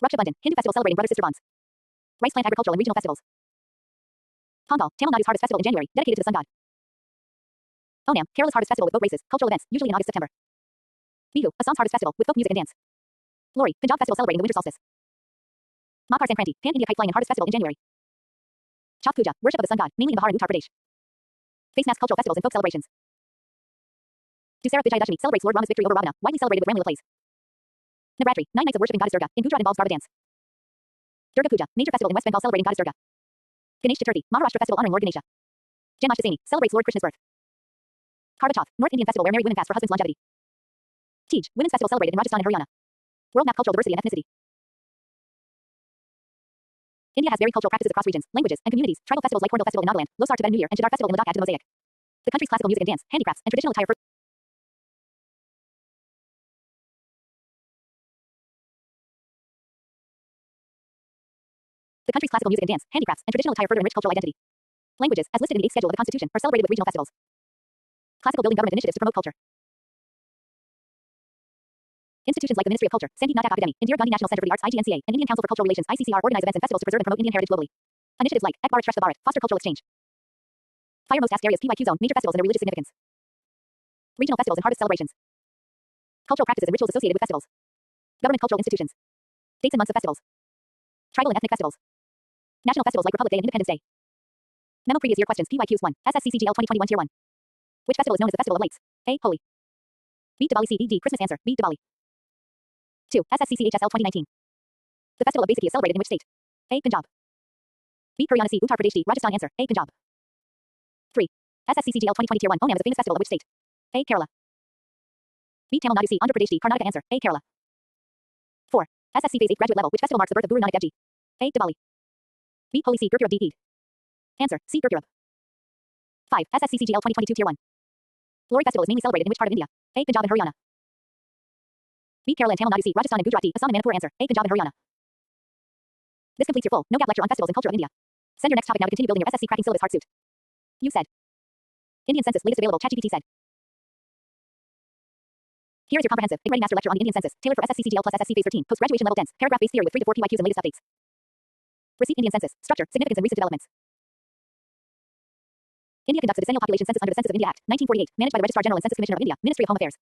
Raksha Bandhan, Hindu festival celebrating brother-sister bonds. Rice plant agricultural and regional festivals. Pongal, Tamil Nadu's harvest festival in January, dedicated to the sun god. Onam, Kerala's harvest festival with boat races, cultural events, usually in August-September. Bihu, Assam's harvest festival with folk music and dance. Lori, Punjab festival celebrating the winter solstice. Makar Sankranti, Pan-India kite flying and harvest festival in January. Chhath Puja, worship of the sun god, mainly in Bihar and Uttar Pradesh. Face mask cultural festivals and folk celebrations. Dussehra Vijayadashami celebrates Lord Rama's victory over Ravana, widely celebrated with Ramlila plays. Navratri, 9 nights of worshiping goddess Durga, in Gujarat involves Garba dance. Durga Puja, major festival in West Bengal celebrating goddess Durga. Ganesh Chaturthi, Maharashtra festival honoring Lord Ganesha. Janmashtami celebrates Lord Krishna's birth. Karva Chauth, North Indian festival where married women fast for husband's longevity. Tej, women's festival celebrated in Rajasthan and Haryana. World map cultural diversity and ethnicity. India has varied cultural practices across regions, languages, and communities. Tribal festivals like Hornbill Festival in Nagaland, Losar Tibetan New Year, and Shadar Festival in Ladakh add to the mosaic. The country's classical music and dance, handicrafts, and traditional attire. The country's classical music and dance, handicrafts, and traditional attire further enrich cultural identity. Languages, as listed in the 8th schedule of the Constitution, are celebrated with regional festivals. Classical building government initiatives to promote culture. Institutions like the Ministry of Culture, Sandip Natak Akademi, Indira Gandhi National Center for the Arts IGNCA, and Indian Council for Cultural Relations ICCR organize events and festivals to preserve and promote Indian heritage globally. Initiatives like Ek Bharat Shreshtha Bharat foster cultural exchange. Fire most asked areas PYQ zone, major festivals and their religious significance. Regional festivals and harvest celebrations. Cultural practices and rituals associated with festivals. Government cultural institutions. Dates and months of festivals. Tribal and ethnic festivals. National festivals like Republic Day and Independence Day. Memo previous year questions PYQs 1. SSCCGL 2021 Tier 1. Which festival is known as the Festival of Lights? A. Holi. B. Diwali. C. D. Christmas. Answer. B. Diwali. 2. SSCCHSL 2019. The Festival of Baisakhi is celebrated in which state? A. Punjab. B. Haryana. C. Uttar Pradesh. D. Rajasthan. Answer. A. Punjab. 3. SSCCGL 2020 Tier 1. Onam is a famous festival of which state? A. Kerala. B. Tamil Nadu. C. Andhra Pradesh. D. Karnataka. Answer. A. Kerala. 4. SSC Phase 8 graduate level. Which festival marks the birth of Guru Nanak Dev Ji? A. Diwali. B. Holi. C. Gurpurab. D. Eid. Answer. C. Gurpurab. 5. SSCCGL 2022 Tier 1. Lohri festival is mainly celebrated in which part of India? A. Punjab and Haryana. B. Kerala and Tamil Nadu. C. Rajasthan and Gujarat. D. Assam and Manipur. Answer. A. Punjab and Haryana. This completes your full, no gap lecture on festivals and culture of India. Send your next topic now to continue building your SSC cracking syllabus hard suit. You said. Indian Census latest available. ChatGPT said. Here is your comprehensive, ready master lecture on the Indian Census, tailored for SSCCGL plus SSC Phase 13, post-graduation level dense, paragraph-based theory with 3 to 4 PYQs and latest updates. Receipt Indian Census, structure, significance and recent developments. India conducts a decennial population census under the Census of India Act, 1948, managed by the Registrar General and Census Commissioner of India, Ministry of Home Affairs.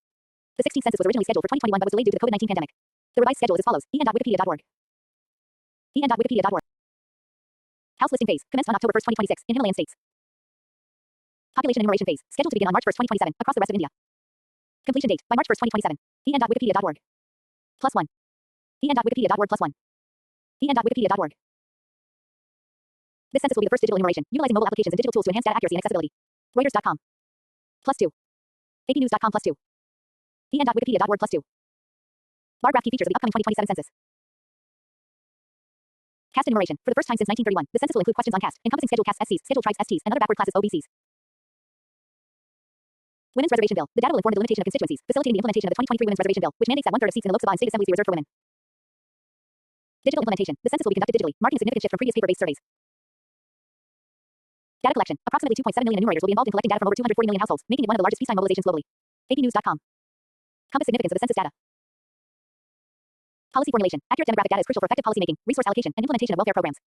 The 16th census was originally scheduled for 2021 but was delayed due to the COVID-19 pandemic. The revised schedule is as follows: en.wikipedia.org. en.wikipedia.org. House listing phase, commenced on October 1, 2026, in Himalayan states. Population enumeration phase, scheduled to begin on March 1, 2027, across the rest of India. Completion date, by March 1, 2027. en.wikipedia.org. +1. en.wikipedia.org +1. en.wikipedia.org. This census will be the first digital enumeration, utilizing mobile applications and digital tools to enhance data accuracy and accessibility. Reuters.com. +2. APnews.com +2. en.wikipedia.org +2. Bar graph key features of the upcoming 2027 census. Caste enumeration. For the first time since 1931, the census will include questions on caste, encompassing scheduled castes SCs, scheduled tribes STs, and other backward classes OBCs. Women's Reservation Bill. The data will inform the delimitation of constituencies, facilitating the implementation of the 2023 Women's Reservation Bill, which mandates that 1/3 of seats in the Lok Sabha and state assemblies be reserved for women. Digital implementation. The census will be conducted digitally, marking a significant shift from previous paper-based surveys. Data collection. Approximately 2.7 million enumerators will be involved in collecting data from over 240 million households, making it one of the largest peacetime mobilizations globally. APnews.com. Compass significance of the census data. Policy formulation. Accurate demographic data is crucial for effective policymaking, resource allocation, and implementation of welfare programs.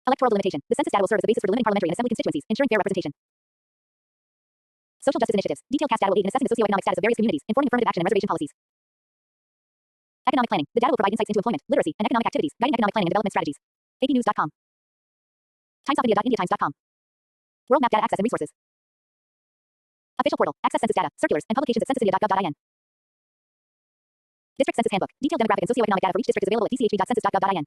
Electoral delimitation. The census data will serve as the basis for delimiting parliamentary and assembly constituencies, ensuring fair representation. Social justice initiatives. Detailed caste data will aid in assessing the socioeconomic status of various communities, informing affirmative action and reservation policies. Economic planning. The data will provide insights into employment, literacy, and economic activities, guiding economic planning and development strategies. APnews.com. TimesOfIndia.IndiaTimes.com. World Map Data Access and Resources. Official portal. Access census data, circulars, and publications at censusindia.gov.in. District Census Handbook. Detailed demographic and socioeconomic data for each district is available at dchb.census.gov.in.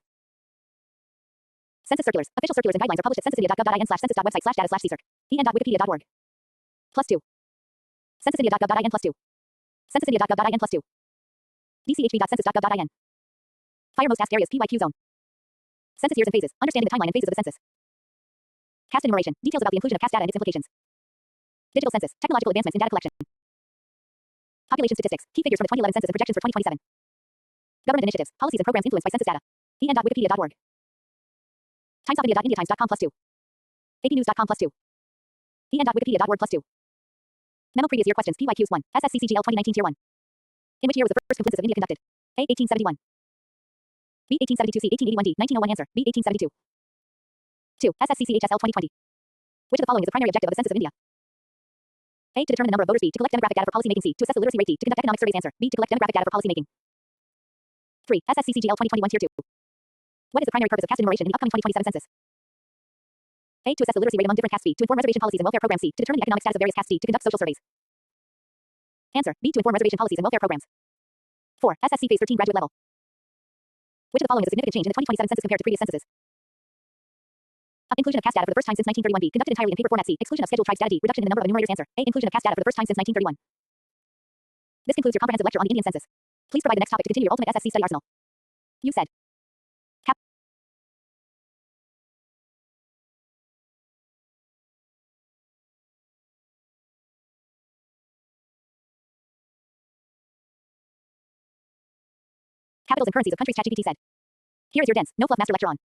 Census circulars. Official circulars and guidelines are published at censusindia.gov.in/census.website/data/dcirc. en.wikipedia.org. +2. censusindia.gov.in +2. censusindia.gov.in +2. dchb.census.gov.in. Fire most asked areas PYQ zone. Census years and phases. Understanding the timeline and phases of the census. Caste enumeration. Details about the inclusion of caste data and its implications. Digital census. Technological advancements in data collection. Population statistics. Key figures from the 2011 census and projections for 2027. Government initiatives. Policies and programs influenced by census data. en.wikipedia.org. TimesOfIndia.IndiaTimes.com +2. APnews.com +2. en.wikipedia.org +2. Memo previous year questions PYQs 1. SSCCGL 2019 Tier 1. In which year was the first census of India conducted? A. 1871. B. 1872. C. 1881. D. 1901. Answer. B. 1872. 2. SSCCHSL 2020. Which of the following is the primary objective of the census of India? A. To determine the number of voters. B. To collect demographic data for policymaking. C. To assess the literacy rate. D. To conduct economic surveys. Answer. B. To collect demographic data for policymaking. 3. SSCCGL 2021 Tier 2. What is the primary purpose of caste enumeration in the upcoming 2027 census? A. To assess the literacy rate among different castes. B. To inform reservation policies and welfare programs. C. To determine the economic status of various castes. D. To conduct social surveys. Answer. B. To inform reservation policies and welfare programs. 4. SSC Phase 13 graduate level. Which of the following is a significant change in the 2027 census compared to previous censuses? Inclusion of CAS data for the first time since 1931. B. Conducted entirely in paper format. C. Exclusion of scheduled tribes data. D. Reduction in the number of enumerators. Answer. A. Inclusion of CAS data for the first time since 1931. This concludes your comprehensive lecture on the Indian census. Please provide the next topic to continue your ultimate SSC study arsenal. You said. Capitals and currencies of countries. ChatGPT said. Here is your dense, no fluff master lecture on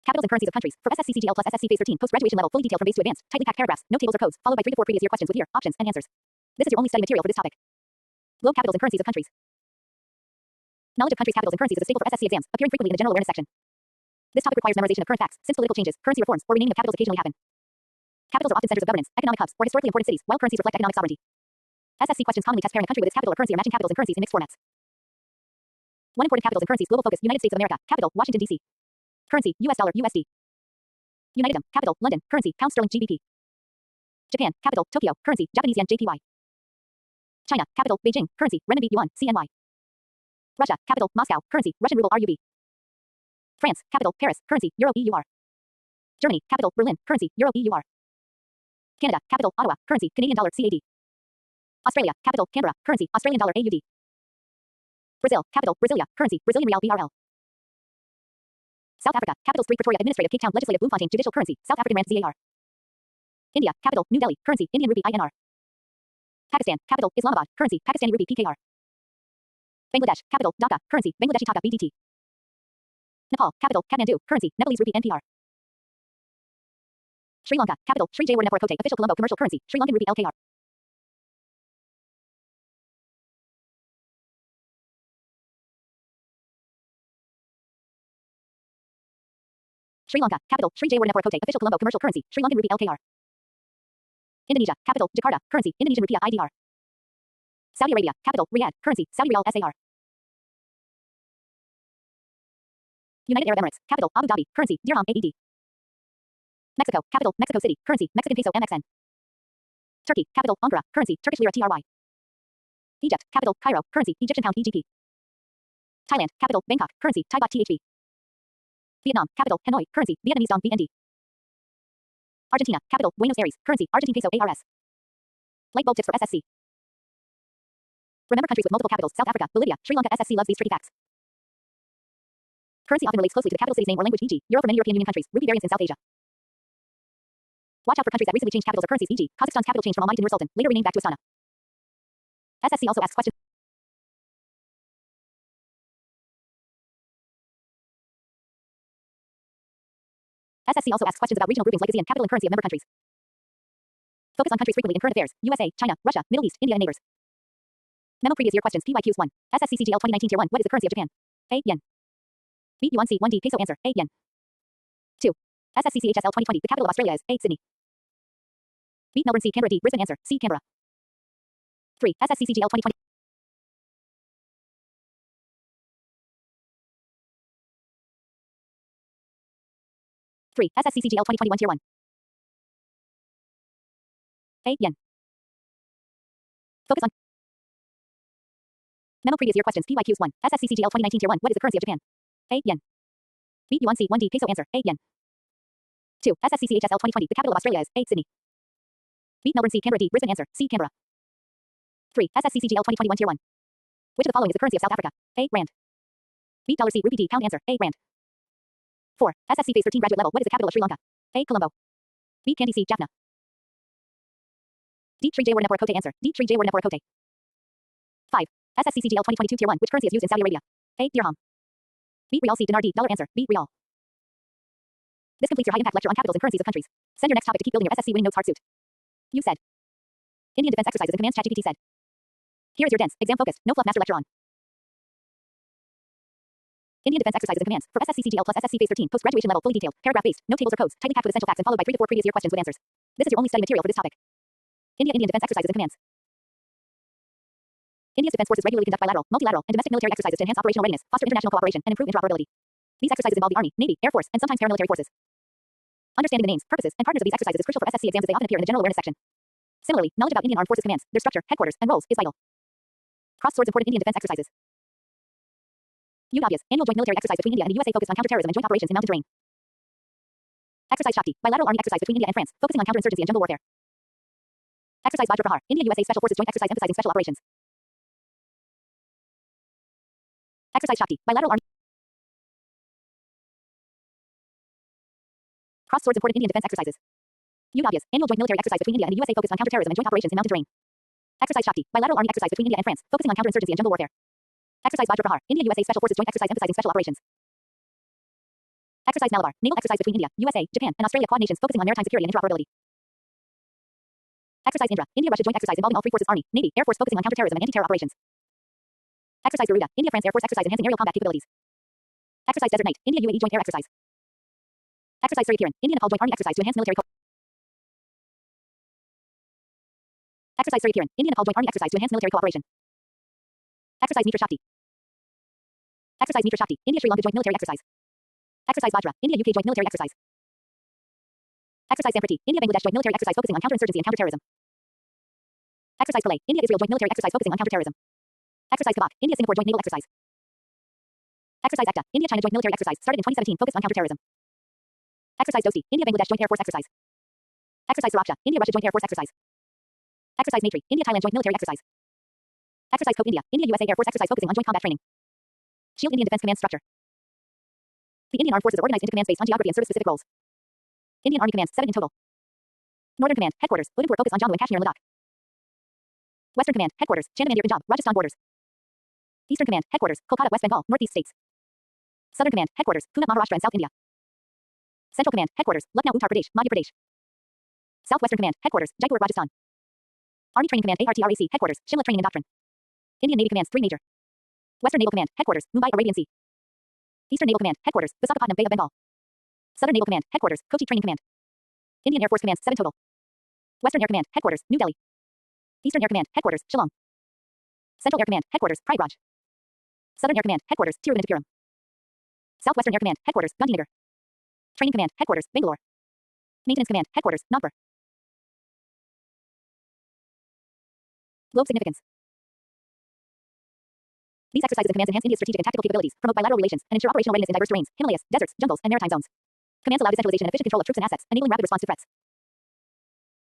capitals and currencies of countries for SSCCGL plus SSC Phase 13 post-graduation level, fully detailed from base to advanced, tightly packed paragraphs, no tables or codes, followed by 3 to 4 previous year questions with year, options, and answers. This is your only study material for this topic. Globe capitals and currencies of countries. Knowledge of countries' capitals and currencies is a staple for SSC exams, appearing frequently in the general awareness section. This topic requires memorization of current facts, since political changes, currency reforms, or renaming of capitals occasionally happen. Capitals are often centers of governance, economic hubs, or historically important cities, while currencies reflect economic sovereignty. SSC questions commonly test pairing a country with its capital or currency or matching capitals and currencies in mixed formats. One important capitals and currencies global focus: United States of America, capital Washington D.C. Currency US dollar USD. United Kingdom, capital London, currency pound sterling GBP. Japan, capital Tokyo, currency Japanese yen JPY. China, capital Beijing, currency renminbi yuan CNY. Russia, capital Moscow, currency Russian ruble RUB. France, capital Paris, currency Euro EUR. Germany, capital Berlin, currency Euro EUR. Canada, capital Ottawa, currency Canadian dollar CAD. Australia, capital Canberra, currency Australian dollar AUD. Brazil, capital Brasilia, currency Brazilian real BRL. South Africa, capital Street Pretoria, administrative Cape Town, legislative Bloemfontein, judicial currency South African rand ZAR. India, capital New Delhi, currency Indian rupee INR. Pakistan, capital Islamabad, currency Pakistani rupee PKR. Bangladesh, capital Dhaka, currency Bangladeshi Taka BDT. Nepal, capital Kathmandu, currency Nepalese rupee NPR. Sri Lanka, capital Sri Jayawardenepura Kotte, official Colombo commercial currency Sri Lankan rupee LKR. Sri Lanka, capital Sri Jayawardenepura Kotte, official Colombo commercial currency Sri Lankan rupee LKR. Indonesia, capital Jakarta, currency Indonesian rupiah IDR. Saudi Arabia, capital Riyadh, currency Saudi riyal SAR. United Arab Emirates, capital Abu Dhabi, currency dirham AED. Mexico, capital Mexico City, currency Mexican peso MXN. Turkey, capital Ankara, currency Turkish lira TRY. Egypt, capital Cairo, currency Egyptian pound EGP. Thailand, capital Bangkok, currency Thai baht THB. Vietnam, capital Hanoi, currency Vietnamese dong VND. Argentina, capital Buenos Aires, currency Argentine peso ARS. Light bulb tips for SSC. Remember countries with multiple capitals: South Africa, Bolivia, Sri Lanka. SSC loves these tricky facts. Currency often relates closely to the capital city's name or language, e.g., Euro for many European Union countries, rupee variants in South Asia. Watch out for countries that recently changed capitals or currencies, e.g., Kazakhstan's capital changed from Almaty to Nur Sultan, later renamed back to Astana. SSC also asks questions. SSC also asks questions about regional groupings like ASEAN, capital and currency of member countries. Focus on countries frequently in current affairs: USA, China, Russia, Middle East, India, and neighbors. Memo previous year questions. PYQs 1. SSCCGL 2019 Tier 1. What is the currency of Japan? A. Yen. B. Yuan. C. 1D. Peso. Answer. A. Yen. 2. SSCCHSL 2020. The capital of Australia is A. Sydney. B. Melbourne. C. Canberra. D. Brisbane. Answer. C. Canberra. 3. SSCCGL 2020. SSCCGL 2021 Tier 1. A. Yen. Focus on Memo previous year questions. PYQs 1. SSCCGL 2019 Tier 1. What is the currency of Japan? A. Yen. B. Yuan. C. 1D. Peso. Answer. A. Yen. 2. SSCCHSL 2020. The capital of Australia is A. Sydney. B. Melbourne. C. Canberra. D. Brisbane. Answer. C. Canberra. 3. SSCCGL 2021 Tier 1. Which of the following is the currency of South Africa? A. Rand. B. $C. Rupee. D. Pound. Answer. A. Rand. 4. SSC Phase 13 graduate level. What is the capital of Sri Lanka? A. Colombo. B. Kandy. C. Jaffna. D. Sri Jayawardenepura Kotte. Answer. D. Sri Jayawardenepura Kotte. 5. SSCCGL 2022 Tier 1. Which currency is used in Saudi Arabia? A. Dirham. B. Rial. C. Dinar. D. Dollar. Answer. B. Rial. This completes your high-impact lecture on capitals and currencies of countries. Send your next topic to keep building your SSC winning notes hard suit. You said. Indian defense exercises and commands. ChatGPT said. Here is your dense, exam-focused, no fluff master lecture on Indian defense exercises and commands for SSCCGL plus SSC Phase 13 post-graduation level, fully detailed, paragraph-based, no tables or codes, tightly packed with essential facts and followed by 3 to 4 previous year questions with answers. This is your only study material for this topic. Indian defense exercises and commands. India's defense forces regularly conduct bilateral, multilateral, and domestic military exercises to enhance operational readiness, foster international cooperation, and improve interoperability. These exercises involve the Army, Navy, Air Force, and sometimes paramilitary forces. Understanding the names, purposes, and partners of these exercises is crucial for SSC exams as they often appear in the general awareness section. Similarly, knowledge about Indian Armed Forces commands, their structure, headquarters, and roles is vital. Cross swords important Indian defense exercises. UDOBIAS, annual joint military exercise between India and the USA focused on counterterrorism and joint operations in mountain terrain. Exercise Shakti, bilateral army exercise between India and France, focusing on counterinsurgency and jungle warfare. Exercise Vajra Prahar, India USA Special Forces joint exercise emphasizing special operations. Exercise Shakti, bilateral army. Cross swords important Indian defense exercises. UNAVIAS, annual joint military exercise between India and the USA focused on counterterrorism and joint operations in mountain terrain. Exercise Shakti, bilateral army exercise between India and France, focusing on counterinsurgency and jungle warfare. Exercise Vajra Prahar, India USA Special Forces joint exercise emphasizing special operations. Exercise Malabar, naval exercise between India, USA, Japan, and Australia Quad nations focusing on maritime security and interoperability. Exercise Indra, India-Russia joint exercise involving all three forces Army, Navy, Air Force focusing on counterterrorism and anti-terror operations. Exercise Garuda, India-France Air Force exercise enhancing aerial combat capabilities. Exercise Desert Knight, India-UAE joint air exercise. Exercise Surya Kiran, India-Nepal joint army exercise to enhance military Exercise Surya Kiran, India-Nepal joint army exercise to enhance military cooperation. Exercise Mitra Shakti. Exercise Mitra Shakti, India-Sri Lanka joint military exercise. Exercise Vajra, India-UK joint military exercise. Exercise Sampriti, India-Bangladesh joint military exercise focusing on counterinsurgency and counterterrorism. Exercise Kalay, India-Israel joint military exercise focusing on counterterrorism. Exercise Kabak, India-Singapore joint naval exercise. Exercise ECTA, India-China joint military exercise started in 2017 focused on counterterrorism. Exercise Dosti, India-Bangladesh joint air force exercise. Exercise Suraksha, India-Russia joint air force exercise. Exercise Maitri, India-Thailand joint military exercise. Exercise Cope India, India-USA air force exercise focusing on joint combat training. Shield Indian Defense Command structure. The Indian Armed Forces are organized into commands based on geography and service-specific roles. Indian Army commands, 7 in total. Northern Command, headquarters, Udhampur focus on Jammu and Kashmir and Ladakh. Western Command, headquarters, Chandigarh Punjab, Rajasthan borders. Eastern Command, headquarters, Kolkata, West Bengal, Northeast states. Southern Command, headquarters, Pune, Maharashtra and South India. Central Command, headquarters, Lucknow, Uttar Pradesh, Madhya Pradesh. Southwestern Command, headquarters, Jaipur, Rajasthan. Army Training Command, ARTREC, headquarters, Shimla Training and Doctrine. Indian Navy commands, 3 major. Western Naval Command, headquarters, Mumbai, Arabian Sea. Eastern Naval Command, headquarters, Visakhapatnam, Bay of Bengal. Southern Naval Command, headquarters, Kochi Training Command. Indian Air Force commands, 7 total. Western Air Command, headquarters, New Delhi. Eastern Air Command, headquarters, Shillong. Central Air Command, headquarters, Prayagraj. Southern Air Command, headquarters, Tiruvananthapuram. Southwestern Air Command, headquarters, Gandhinagar. Training Command, headquarters, Bangalore. Maintenance Command, headquarters, Nagpur. Globe significance. These exercises and commands enhance India's strategic and tactical capabilities, promote bilateral relations, and ensure operational readiness in diverse terrains, Himalayas, deserts, jungles, and maritime zones. Commands allow decentralization and efficient control of troops and assets, enabling rapid response to threats.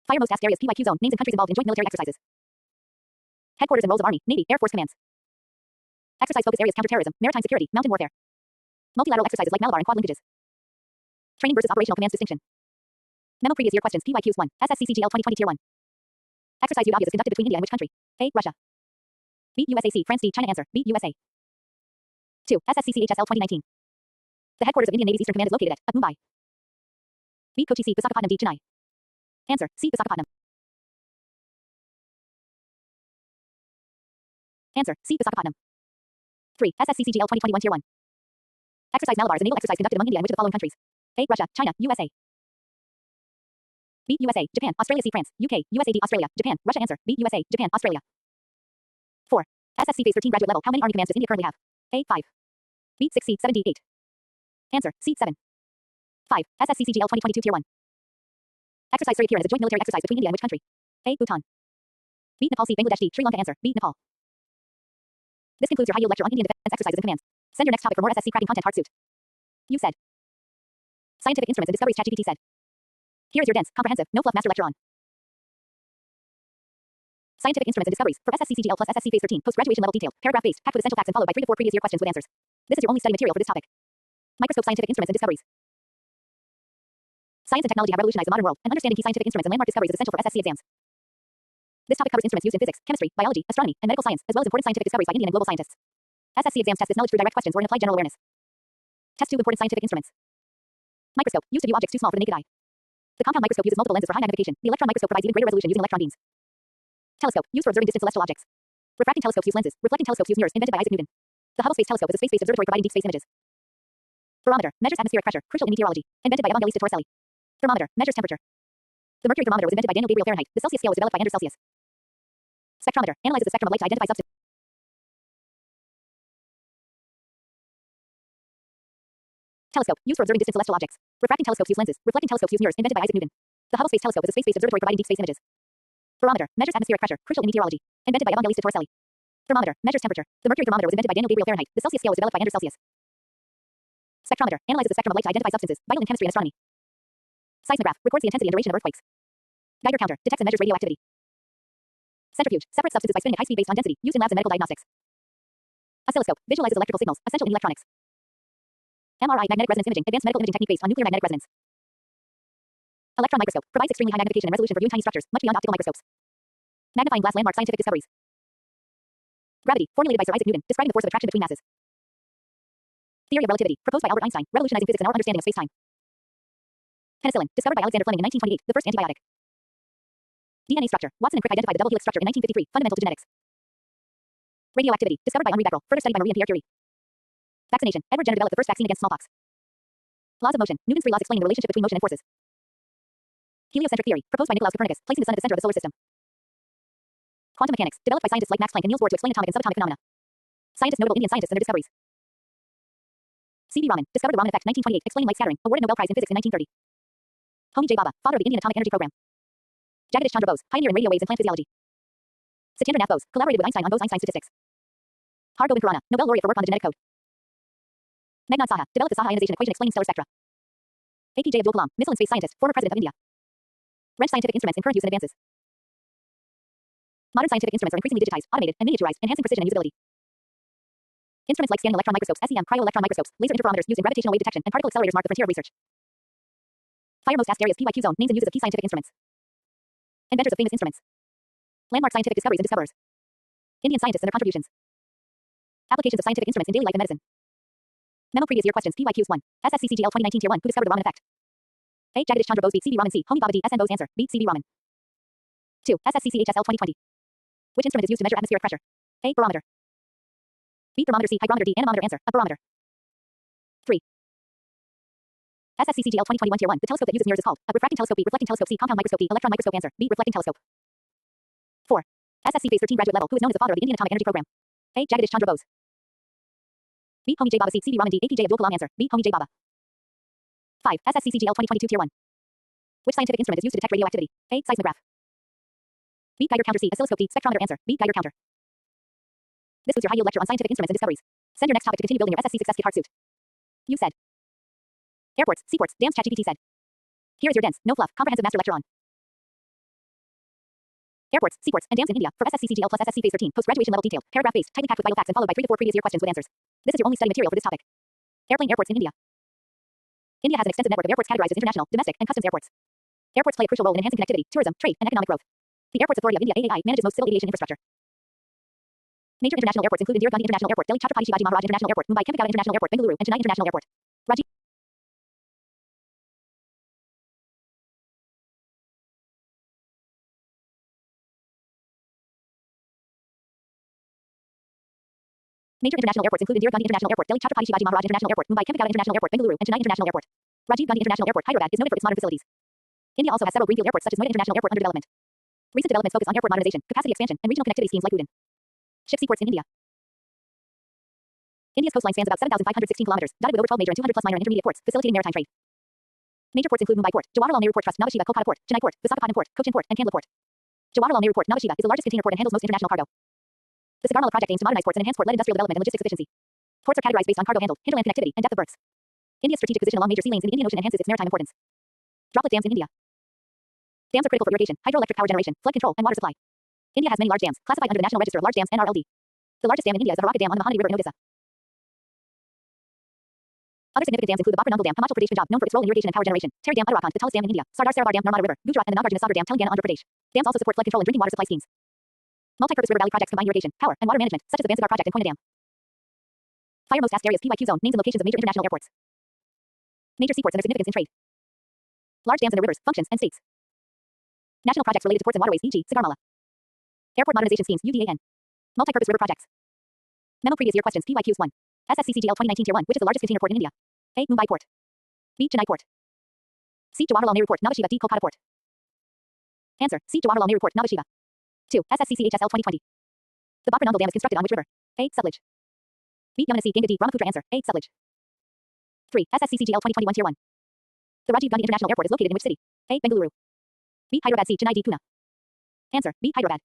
Fire most tasked areas PYQ zone, names and countries involved in joint military exercises. Headquarters and roles of Army, Navy, Air Force commands. Exercise focus areas counterterrorism, maritime security, mountain warfare. Multilateral exercises like Malabar and Quad linkages. Training versus operational commands distinction. Memo previous year questions PYQs 1, SSCCGL 2020 Tier 1. Exercise UAVIAS is conducted between India and which country? A. Russia. B. USAC, France. D. China. Answer, B. USA. 2. SSCCHSL 2019. The headquarters of Indian Navy's Eastern Command is located at Mumbai. B. Kochi. C. Visakhapatnam. D. Chennai. Answer, C. Visakhapatnam. Answer, C. Visakhapatnam. 3. SSCCGL 2021 Tier 1. Exercise Malabar is a naval exercise conducted among India and which of the following countries? A. Russia, China, USA. B. USA, Japan, Australia. C. France, UK, USA. D. Australia, Japan, Russia. Answer, B. USA, Japan, Australia. 4. SSC Phase 13 graduate level. How many Army commands does India currently have? A. 5. B. 6. C. 7. D. 8. Answer, C. 7. 5. SSCCGL 2022 Tier 1. Exercise Surya Kiran is a joint military exercise between India and which country? A. Bhutan. B. Nepal. C. Bangladesh. D. Sri Lanka. Answer, B. Nepal. This concludes your high-yield lecture on Indian defense exercises and commands. Send your next topic for more SSC cracking content. Hard suit. You said. Scientific instruments and discoveries. ChatGPT said. Here is your dense, comprehensive, no fluff master lecture on scientific instruments and discoveries for SSCCGL plus SSC Phase 13 post-graduation level detailed, paragraph-based, packed with essential facts and followed by 3 to 4 previous year questions with answers. This is your only study material for this topic. Microscope scientific instruments and discoveries. Science and technology have revolutionized the modern world, and understanding key scientific instruments and landmark discoveries is essential for SSC exams. This topic covers instruments used in physics, chemistry, biology, astronomy, and medical science, as well as important scientific discoveries by Indian and global scientists. SSC exams test this knowledge through direct questions or in applied general awareness. Test 2 important scientific instruments. Microscope, used to view objects too small for the naked eye. The compound microscope uses multiple lenses for high magnification. The electron microscope provides even greater resolution using electron beams. Telescope, used for observing distant celestial objects. Refracting telescopes use lenses. Reflecting telescopes use mirrors, invented by Isaac Newton. The Hubble Space Telescope is a space-based observatory providing deep space images. Barometer, measures atmospheric pressure, crucial in meteorology, invented by Evangelista Torricelli. Thermometer, measures temperature. The mercury thermometer was invented by Daniel Gabriel Fahrenheit. The Celsius scale was developed by Anders Celsius. Spectrometer, analyzes the spectrum of light to identify substances. Telescope, used for observing distant celestial objects. Refracting telescopes use lenses. Reflecting telescopes use mirrors, invented by Isaac Newton. The Hubble Space Telescope is a space-based observatory providing deep space images. Barometer, measures atmospheric pressure, crucial in meteorology, invented by Evangelista Torricelli. Thermometer, measures temperature. The mercury thermometer was invented by Daniel Gabriel Fahrenheit. The Celsius scale was developed by Anders Celsius. Spectrometer, analyzes the spectrum of light to identify substances, vital in chemistry and astronomy. Seismograph records the intensity and duration of earthquakes. Geiger counter detects and measures radioactivity. Centrifuge separates substances by spinning at high speed based on density, used in labs and medical diagnostics. Oscilloscope visualizes electrical signals, essential in electronics. MRI magnetic resonance imaging, advanced medical imaging technique based on nuclear magnetic resonance. Electron microscope provides extremely high magnification and resolution for viewing tiny structures, much beyond optical microscopes. Magnifying glass landmark scientific discoveries. Gravity, formulated by Sir Isaac Newton, describing the force of attraction between masses. Theory of relativity, proposed by Albert Einstein, revolutionizing physics and our understanding of space-time. Penicillin, discovered by Alexander Fleming in 1928, the first antibiotic. DNA structure, Watson and Crick identified the double helix structure in 1953, fundamental to genetics. Radioactivity, discovered by Henri Becquerel, further studied by Marie and Pierre Curie. Vaccination, Edward Jenner developed the first vaccine against smallpox. Laws of motion, Newton's three laws explaining the relationship between motion and forces. Heliocentric theory, proposed by Nicolaus Copernicus, placing the sun at the center of the solar system. Quantum mechanics, developed by scientists like Max Planck and Niels Bohr to explain atomic and subatomic phenomena. Scientists, notable Indian scientists and their discoveries. C.V. Raman, discovered the Raman effect, 1928, explaining light scattering, awarded Nobel Prize in Physics in 1930. Homi J. Bhabha, father of the Indian Atomic Energy Program. Jagadish Chandra Bose, pioneer in radio waves and plant physiology. Satyendra Nath Bose, collaborated with Einstein on Bose-Einstein statistics. Har Gobind Khurana, Nobel laureate for work on the genetic code. Meghnad Saha, developed the Saha ionization equation explaining stellar spectra. APJ Abdul Kalam, missile and space scientist, former president of India. Wrench scientific instruments in current use and advances. Modern scientific instruments are increasingly digitized, automated, and miniaturized, enhancing precision and usability. Instruments like scanning electron microscopes, SEM, cryo-electron microscopes, laser interferometers used in gravitational wave detection, and particle accelerators mark the frontier of research. Fire most asked areas PYQ zone, names and uses of key scientific instruments. Inventors of famous instruments. Landmark scientific discoveries and discoverers. Indian scientists and their contributions. Applications of scientific instruments in daily life and medicine. Memo previous year questions PYQs 1. SSCCGL 2019 Tier 1. Who discovered the Raman effect? A. Jagadish Chandra Bose B. C.V. Raman C. Homi Bhabha D. S.N. Bose answer. B. C.V. Raman. 2. SSCCHSL 2020. Which instrument is used to measure atmospheric pressure? A. Barometer. B. Thermometer C. Hygrometer D. Anemometer answer. A barometer. 3. SSCCGL 2021 Tier 1. The telescope that uses mirrors is called a refracting telescope. B. Reflecting telescope C. Compound microscope D. Electron microscope answer. B. Reflecting telescope. 4. SSC Phase 13 graduate level. Who is known as the father of the Indian Atomic Energy Program? A. Jagadish Chandra Bose. B. Homi J. Bhabha C. C.V. Raman D. APJ Abdul Kalam answer. B. Homi J. Bhabha. 5. SSCCGL 2022 Tier 1. Which scientific instrument is used to detect radioactivity? A. Seismograph. B. Geiger counter C. Oscilloscope D. Spectrometer answer. B. Geiger counter. This was your high-yield lecture on scientific instruments and discoveries. Send your next topic to continue building your SSC Success Kit Heart Suit. You said. Airports, seaports, dams. ChatGPT said. Here is your dense, no fluff, comprehensive master lecture on airports, seaports, and dams in India for SSCCGL plus SSC Phase 13 post-graduation level detailed, paragraph-based, tightly packed with vital facts and followed by 3 to 4 previous year questions with answers. This is your only study material for this topic. Airplane airports in India. India has an extensive network of airports categorized as international, domestic, and customs airports. Airports play a crucial role in enhancing connectivity, tourism, trade, and economic growth. The Airports Authority of India (AAI) manages most civil aviation infrastructure. Major international airports include Indira Gandhi International Airport, Delhi Chhatrapati Shivaji Maharaj International Airport, Mumbai Kempegowda International Airport, Bengaluru, and Chennai International Airport. Rajiv Major international airports include Indira Gandhi International Airport, Delhi Chhatrapati Shivaji Maharaj International Airport, Mumbai Kempegowda International Airport, Bengaluru, and Chennai International Airport. Rajiv Gandhi International Airport, Hyderabad, is noted for its modern facilities. India also has several greenfield airports such as Noida International Airport under development. Recent developments focus on airport modernization, capacity expansion, and regional connectivity schemes like Udin. Ship seaports in India. India's coastline spans about 7,516 kilometers, dotted with over 12 major and 200 plus minor and intermediate ports, facilitating maritime trade. Major ports include Mumbai Port, Jawaharlal Nehru Port Trust, Nhava Sheva, Kolkata Port, Chennai Port, Visakhapatnam Port, Cochin Port, and Kandla Port. Jawaharlal Nehru Port, Nhava Sheva, is the largest container port and handles most international cargo. The Sagarmala project aims to modernize ports and enhance port-led industrial development and logistics efficiency. Ports are categorized based on cargo handled, hinterland connectivity, and depth of berths. India's strategic position along major sea lanes in the Indian Ocean enhances its maritime importance. Droplet dams in India. Dams are critical for irrigation, hydroelectric power generation, flood control, and water supply. India has many large dams, classified under the National Register of Large Dams (NRLD). The largest dam in India is the Harappa Dam on the Mahanadi River in Odisha. Other significant dams include the Bapur Nangal Dam, Himachal Pradesh, Punjab, known for its role in irrigation and power generation. Terry Dam, Uttarakhand, the tallest dam in India. Sardar Sarovar Dam, Narmada River, Gujarat, and the Nagarjuna Sagar Dam, Telangana, Andhra Pradesh. Dams also support flood control and drinking water supply schemes. Multi-purpose river valley projects combine irrigation, power, and water management, such as the Bansagar project and Koyna Dam. Fire most asked areas PYQ zone, names and locations of major international airports. Major seaports and their significance in trade. Large dams and their rivers, functions, and states. National projects related to ports and waterways, e.g., Sagarmala. Airport modernization schemes, UDAN. Multi-purpose river projects. Memo previous year questions PYQs 1. SSCCGL 2019 Tier 1, which is the largest container port in India? A. Mumbai Port. B. Chennai Port. C. Jawaharlal Nehru Port, Nhava Sheva. D. Kolkata Port. Answer. C. Jawaharlal Nehru Port, Nhava Sheva. 2. SSCCHSL 2020. The Bapur Nangal Dam is constructed on which river? A. Sutlej. B. Yamuna C. Ganga D. Brahmaputra answer. A. Sutlej. 3. SSCCGL 2021 Tier 1. The Rajiv Gandhi International Airport is located in which city? A. Bengaluru. B. Hyderabad C. Chennai D. Pune. Answer. B. Hyderabad.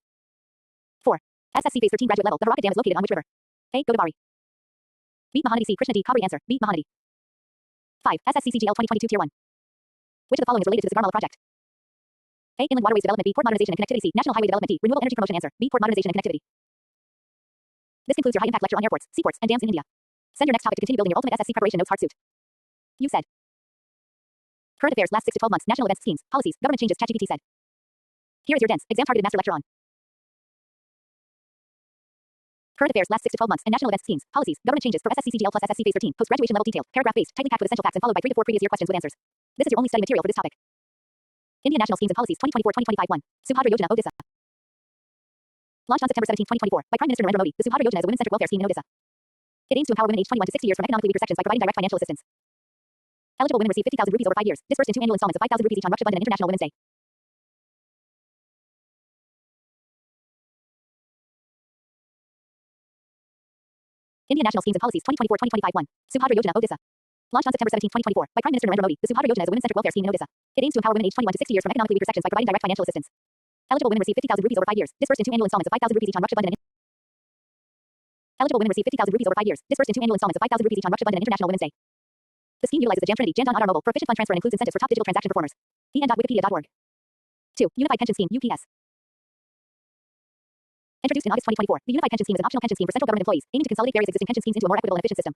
4. SSC Phase 13 graduate level. The Harappa Dam is located on which river? A. Godavari. B. Mahanadi C. Krishna D. Kaveri answer. B. Mahanadi. 5. SSCCGL 2022 Tier 1. Which of the following is related to the Sagarmala project? A. Inland waterways development. B. Port modernization and connectivity. C. National highway development. D. Renewable energy promotion. Answer. B. Port modernization and connectivity. This concludes your high-impact lecture on airports, seaports, and dams in India. Send your next topic to continue building your ultimate SSC preparation notes hard suit. You said. Current affairs last 6 to 12 months. National events, schemes, policies, government changes. ChatGPT said. Here is your dense, exam-targeted master lecture on current affairs last 6 to 12 months and national events, schemes, policies, government changes for SSCCGL plus SSC Phase 13. Post-graduation level detailed, paragraph-based, tightly packed with essential facts and followed by 3 to 4 previous year questions with answers. This is your only study material for this topic. Indian National Schemes and Policies 2024-2025 1. Subhadra Yojana Odisha. Launched on September 17, 2024 by Prime Minister Narendra Modi, the Subhadra Yojana is a women's-centered welfare scheme in Odisha. It aims to empower women aged 21 to 60 years from economically weaker sections by providing direct financial assistance. Eligible women receive 50,000 rupees over 5 years, dispersed in 2 annual installments of 5,000 rupees each on Raksha Bandhan and International Women's Day. Indian National Schemes and Policies 2024-2025 1. Subhadra Yojana Odisha. Launched on September 17, 2024 by Prime Minister Narendra Modi, the Subhadra Yojana is a women's-centered welfare scheme in Odisha. It aims to empower women aged 21 to 60 years from economically weaker sections by providing direct financial assistance. Eligible women receive 50,000 rupees over 5 years, dispersed in 2 annual installments of 5,000 rupees each on Raksha Bandhan and Eligible women receive 50,000 rupees over 5 years, dispersed in 2 annual installments of 5,000 rupees each on Raksha Bandhan and International Women's Day. The scheme utilizes the Jam Trinity Jan Dhan Aadhaar Mobile for efficient fund transfer and includes incentives for top digital transaction performers. en.wikipedia.org. 2. Unified Pension Scheme (UPS). Introduced in August 2024, the Unified Pension Scheme is an optional pension scheme for central government employees, aiming to consolidate various existing pension schemes into a more equitable and efficient system.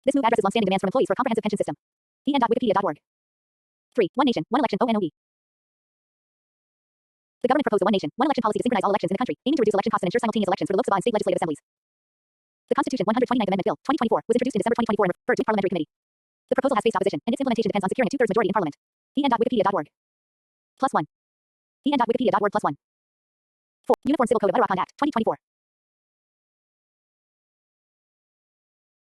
This move addresses long-standing demands from employees for a comprehensive pension system. en.wikipedia.org. 3. One Nation, One Election (ONOE). The government proposed a One Nation, One Election policy to synchronize all elections in the country, aiming to reduce election costs and ensure simultaneous elections for the Lok Sabha and state legislative assemblies. The Constitution 129th Amendment Bill 2024 was introduced in December 2024 and referred to Parliamentary Committee. The proposal has faced opposition, and its implementation depends on securing a two-thirds majority in Parliament. en.wikipedia.org. +1. en.wikipedia.org +1. 4. Uniform Civil Code of Uttarakhand Act 2024.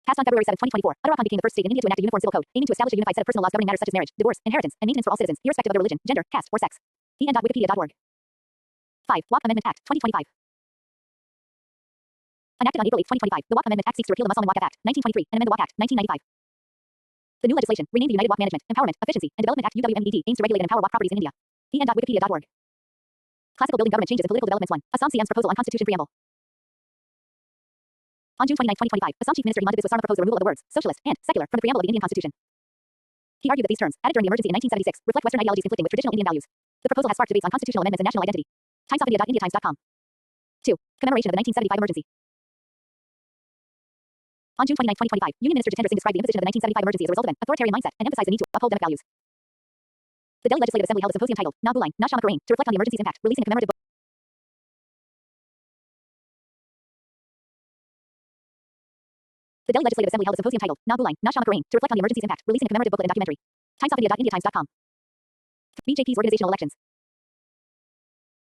Passed on February 7, 2024, Uttarakhand became the first state in India to enact a uniform civil code, aiming to establish a unified set of personal laws governing matters such as marriage, divorce, inheritance, and maintenance for all citizens, irrespective of their religion, gender, caste, or sex. en.wikipedia.org. 5. WAP Amendment Act 2025. Enacted on April 8, 2025, the WAP Amendment Act seeks to repeal the Muslim Waqf Act 1923 and amend the WAP Act 1995. The new legislation, renamed the United WAP Management, Empowerment, Efficiency, and Development Act UWMED, aims to regulate and empower WAP properties in India. en.wikipedia.org. Classical Building Government Changes and Political Developments 1. Assam CM's proposal on Constitution Preamble. On June 29, 2025, Assam Chief Minister Himanta Biswa Sarma proposed the removal of the words socialist and secular from the preamble of the Indian Constitution. He argued that these terms, added during the emergency in 1976, reflect Western ideologies conflicting with traditional Indian values. The proposal has sparked debates on constitutional amendments and national identity. Times of India. Indiatimes.com. 2. Commemoration of the 1975 emergency. On June 29, 2025, Union Minister Jitendra Singh described the imposition of the 1975 emergency as a result of an authoritarian mindset and emphasized the need to uphold democratic values. The Delhi Legislative Assembly held a symposium titled Na Bulain, Na Shama Karain to reflect on the emergency's impact, releasing a commemorative book. The Delhi Legislative Assembly held a symposium titled Na Bulain, Na Shama Karain to reflect on the emergency's impact, releasing a commemorative booklet and documentary. Times of India. Indiatimes.com. BJP's organizational elections.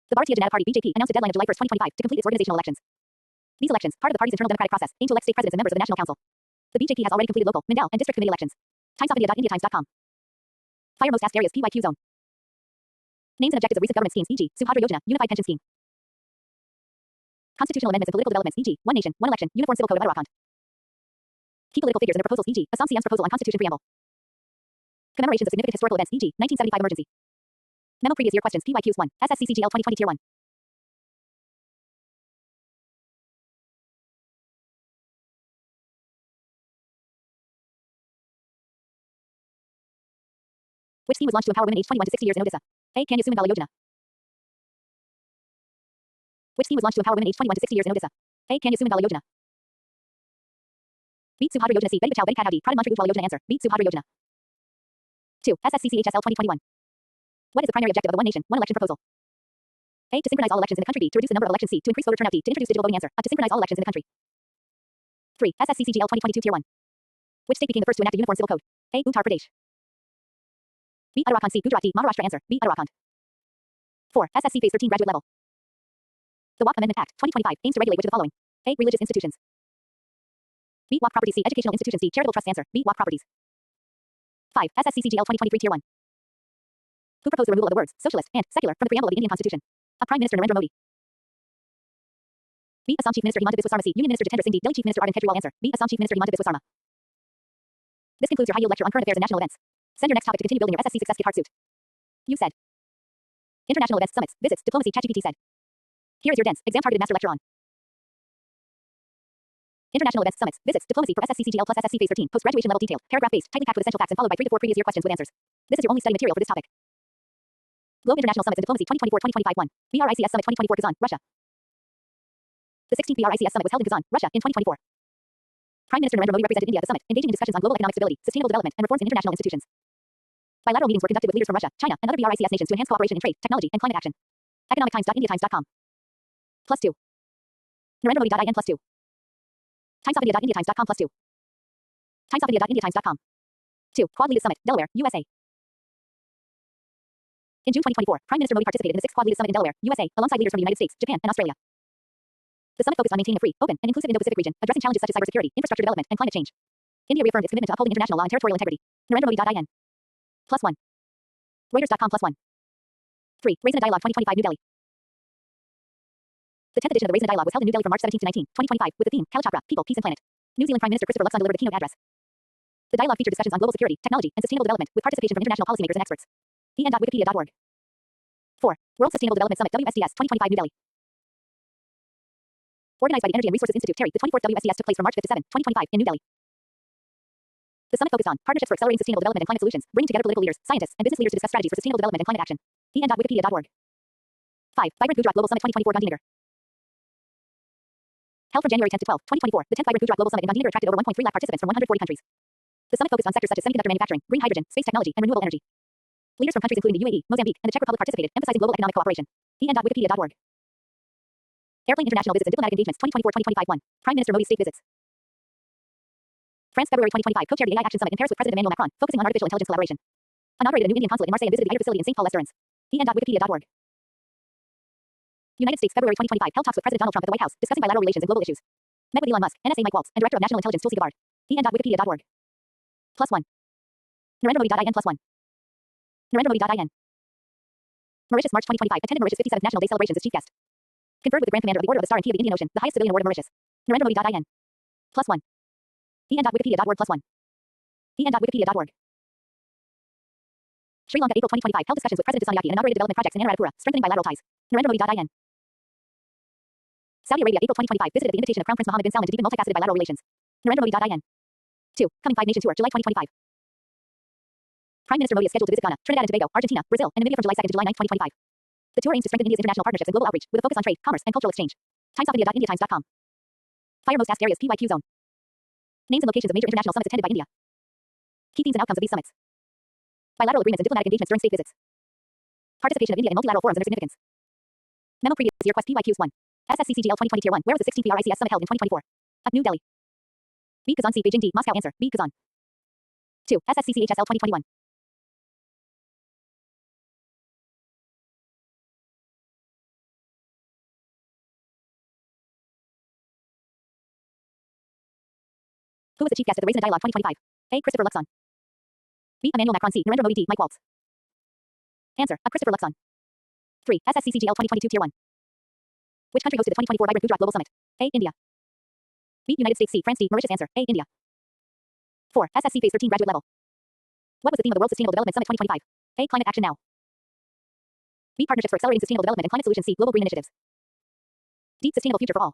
The Bharatiya Janata Party (BJP) announced a deadline of July 1, 2025 to complete its organizational elections. These elections, part of the party's internal democratic process, aim to elect state presidents and members of the National Council. The BJP has already completed local, mandal, and district committee elections. Times of India. Indiatimes.com. Fire most asked areas PYQ zone. Names and objectives of recent government schemes, e.g., Subhadra Yojana, Unified Pension Scheme. Constitutional amendments and political developments, e.g., One Nation, One Election, Uniform Civil Code of Uttarakhand. Key political figures and their proposals, e.g., Assam CM's proposal on Constitution Preamble. Commemorations of significant historical events, e.g., 1975 emergency. Memo previous year questions, PYQs 1, SSCCGL 2020 Tier 1. Which scheme was launched to empower women aged 21 to 60 years in Odisha? A. Kanya Sumangala Yojana. Which scheme was launched to empower women aged 21 to 60 years in Odisha? A. Kanya Sumangala Yojana. B. Subhadra Yojana. C. Bedi Bachao Bedi Padhao D. Pradhan Mantri Ujjwala Yojana. Answer. B. Subhadra Yojana. 2. SSCCHSL 2021. What is the primary objective of the One Nation, One Election proposal? A. To synchronize all elections in the country. B. To reduce the number of elections. C. To increase voter turnout. D. To introduce digital voting. Answer. To synchronize all elections in the country. 3. SSCCGL 2022 Tier 1. Which state became the first to enact a uniform civil code? A. Uttar Pradesh. B. Uttarakhand. C. Gujarat. D. Maharashtra. Answer. B. Uttarakhand. 4. SSC Phase 13 Graduate Level. The WAP Amendment Act 2025 aims to regulate which of the following? A. Religious institutions. B. WAP properties. C. Educational institutions. D. Charitable trusts. Answer. B. WAP properties. 5. SSCCGL 2023 Tier 1. Who proposed the removal of the words socialist and secular from the preamble of the Indian Constitution? A. Prime Minister Narendra Modi. B. Assam Chief Minister Himanta Biswa Sarma. C. Union Minister Jitendra Singh. D. Delhi Chief Minister Arvind Kejriwal. Answer. B. Assam Chief Minister Himanta Biswa Sarma. This concludes your high-yield lecture on current affairs and national events. Send your next topic to continue building your SSC success kit hard suit. You said. International events, summits, visits, diplomacy. ChatGPT said. Here is your dense, exam-targeted master lecture on International events, summits, visits, diplomacy for SSCCGL plus SSC Phase 13, post-graduation level detailed, paragraph-based, tightly packed with essential facts and followed by 3 to 4 previous year questions with answers. This is your only study material for this topic. Globe International Summits in Diplomacy 2024-2025 1. BRICS Summit 2024 Kazan, Russia. The 16th BRICS Summit was held in Kazan, Russia, in 2024. Prime Minister Narendra Modi represented India at the summit, engaging in discussions on global economic stability, sustainable development, and reforms in international institutions. Bilateral meetings were conducted with leaders from Russia, China, and other BRICS nations to enhance cooperation in trade, technology, and climate action. economictimes.indiatimes.com. +2. Narendra Modi.in +2. timesofindia.indiatimes.com +2. timesofindia.indiatimes.com. 2. Quad Leaders Summit, Delaware, USA. In June 2024, Prime Minister Modi participated in the 6th Quad Leaders Summit in Delaware, USA, alongside leaders from the United States, Japan, and Australia. The summit focused on maintaining a free, open, and inclusive Indo-Pacific region, addressing challenges such as cybersecurity, infrastructure development, and climate change. India reaffirmed its commitment to upholding international law and territorial integrity. Narendra Modi.in. +1. Reuters.com +1. 3. Raising a Dialogue 2025 New Delhi. The 10th edition of the Raising a Dialogue was held in New Delhi from March 17 to 19, 2025, with the theme, Kalachakra, People, Peace and Planet. New Zealand Prime Minister Christopher Luxon delivered a keynote address. The dialogue featured discussions on global security, technology, and sustainable development, with participation from international policymakers and experts. en.wikipedia.org. 4. World Sustainable Development Summit WSDS 2025 New Delhi. Organized by the Energy and Resources Institute TERI, the 24th WSDS took place from March 5 to 7, 2025, in New Delhi. The summit focused on partnerships for accelerating sustainable development and climate solutions, bringing together political leaders, scientists, and business leaders to discuss strategies for sustainable development and climate action. en.wikipedia.org. 5. Vibrant Gujarat Global Summit 2024 Gandhinagar. Held from January 10 to 12, 2024, the 10th Vibrant Gujarat Global Summit in Gandhinagar attracted over 1.3 lakh participants from 140 countries. The summit focused on sectors such as semiconductor manufacturing, green hydrogen, space technology, and renewable energy. Leaders from countries including the UAE, Mozambique, and the Czech Republic participated, emphasizing global economic cooperation. en.wikipedia.org. Airplane International Visits and Diplomatic Engagements 2024-2025 1. Prime Minister Modi's State Visits. France February 2025 co-chaired the AI Action Summit in Paris with President Emmanuel Macron, focusing on artificial intelligence collaboration. Inaugurated a new Indian consulate in Marseille and visited the ITER facility in St. Paul Esperance. en.wikipedia.org. United States February 2025 held talks with President Donald Trump at the White House, discussing bilateral relations and global issues. Met with Elon Musk, NSA Mike Waltz, and Director of National Intelligence Tulsi Gabbard. en.wikipedia.org. +1. Narendra Modi.in +1. Narendra Modi.in. Mauritius March 2025 attended Mauritius 57th National Day celebrations as chief guest. Conferred with the Grand Commander of the Order of the Star in Key of the Indian Ocean, the highest civilian award of Mauritius. Narendra Modi.in. +1. en.wikipedia.org +1. en.wikipedia.org. Sri Lanka April 2025 held discussions with President Dissanayake and inaugurated development projects in Anuradhapura, strengthening bilateral ties. Narendra Modi.in. Saudi Arabia April 2025 visited at the invitation of Crown Prince Mohammed bin Salman to deepen multifaceted bilateral relations. Narendra Modi.in. 2. Coming 5 Nation Tour, July 2025. Prime Minister Modi is scheduled to visit Ghana, Trinidad and Tobago, Argentina, Brazil, and Namibia from July 2 to July 9, 2025. The tour aims to strengthen India's international partnerships and global outreach, with a focus on trade, commerce, and cultural exchange. timesofindia.indiatimes.com. Fire most asked areas PYQ zone. Names and locations of major international summits attended by India. Key themes and outcomes of these summits. Bilateral agreements and diplomatic engagements during state visits. Participation of India in multilateral forums and their significance. Memo previous year quest PYQs 1. SSCCGL 2020 Tier 1. Where was the 16th BRICS Summit held in 2024? Up New Delhi. B Kazan C Beijing D Moscow answer B Kazan. 2. SSCCHSL 2021. Who was the chief guest at the Raising a Dialogue 2025? A. Christopher Luxon. B. Emmanuel Macron C. Narendra Modi D. Mike Waltz. Answer. A. Christopher Luxon. 3. SSCCGL 2022 Tier 1. Which country hosted the 2024 Vibrant Gujarat Global Summit? A. India. B. United States C. France D. Mauritius answer. A. India. 4. SSC Phase 13 Graduate Level. What was the theme of the World Sustainable Development Summit 2025? A. Climate Action Now. B. Partnerships for accelerating sustainable development and climate solutions C. Global Green Initiatives. D. Sustainable Future for All.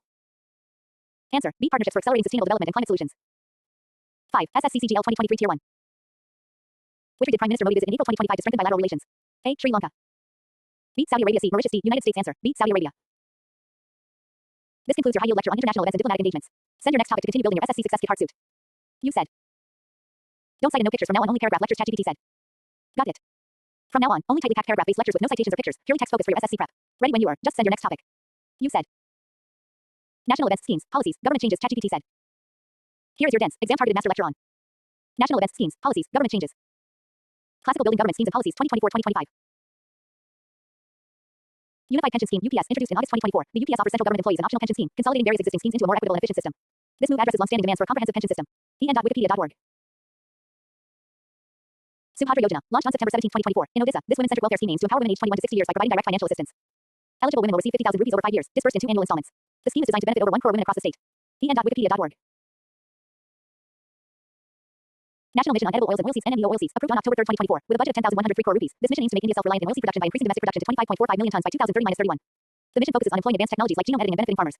Answer. B. Partnerships for accelerating sustainable development and climate solutions. 5. SSCCGL 2023 Tier 1. Which region did Prime Minister Modi visit in April 2025 to strengthen bilateral relations? A. Sri Lanka. B. Saudi Arabia C. Mauritius D. United States answer. B. Saudi Arabia. This concludes your high-yield lecture on international events and diplomatic engagements. Send your next topic to continue building your SSC Success Kit Hard Suit. You said. Don't cite and no pictures from now on. Only paragraph lectures. ChatGPT said. Got it. From now on, only tightly packed paragraph-based lectures with no citations or pictures. Purely text focus for your SSC prep. Ready when you are. Just send your next topic. You said. National events, schemes, policies, government changes. ChatGPT said. Here is your dense, exam-targeted master lecture on national events, schemes, policies, government changes. Classical building government schemes and policies 2024-2025. Unified Pension Scheme UPS introduced in August 2024. The UPS offers central government employees an optional pension scheme, consolidating various existing schemes into a more equitable and efficient system. This move addresses long-standing demands for a comprehensive pension system. en.wikipedia.org. Subhadra Yojana, launched on September 17, 2024, in Odisha. This women's-centered welfare scheme aims to empower women aged 21 to 60 years by providing direct financial assistance. Eligible women will receive 50,000 rupees over 5 years, disbursed in 2 annual installments. The scheme is designed to benefit over 1 crore women across the state. en.wikipedia.org. National Mission on Edible Oils and Oilseeds (NMEO Oilseeds) approved on October 3, 2024, with a budget of 10,103 crore rupees. This mission aims to make India self-reliant in oilseed production by increasing domestic production to 25.45 million tons by 2030-31. The mission focuses on employing advanced technologies like genome editing and benefiting farmers.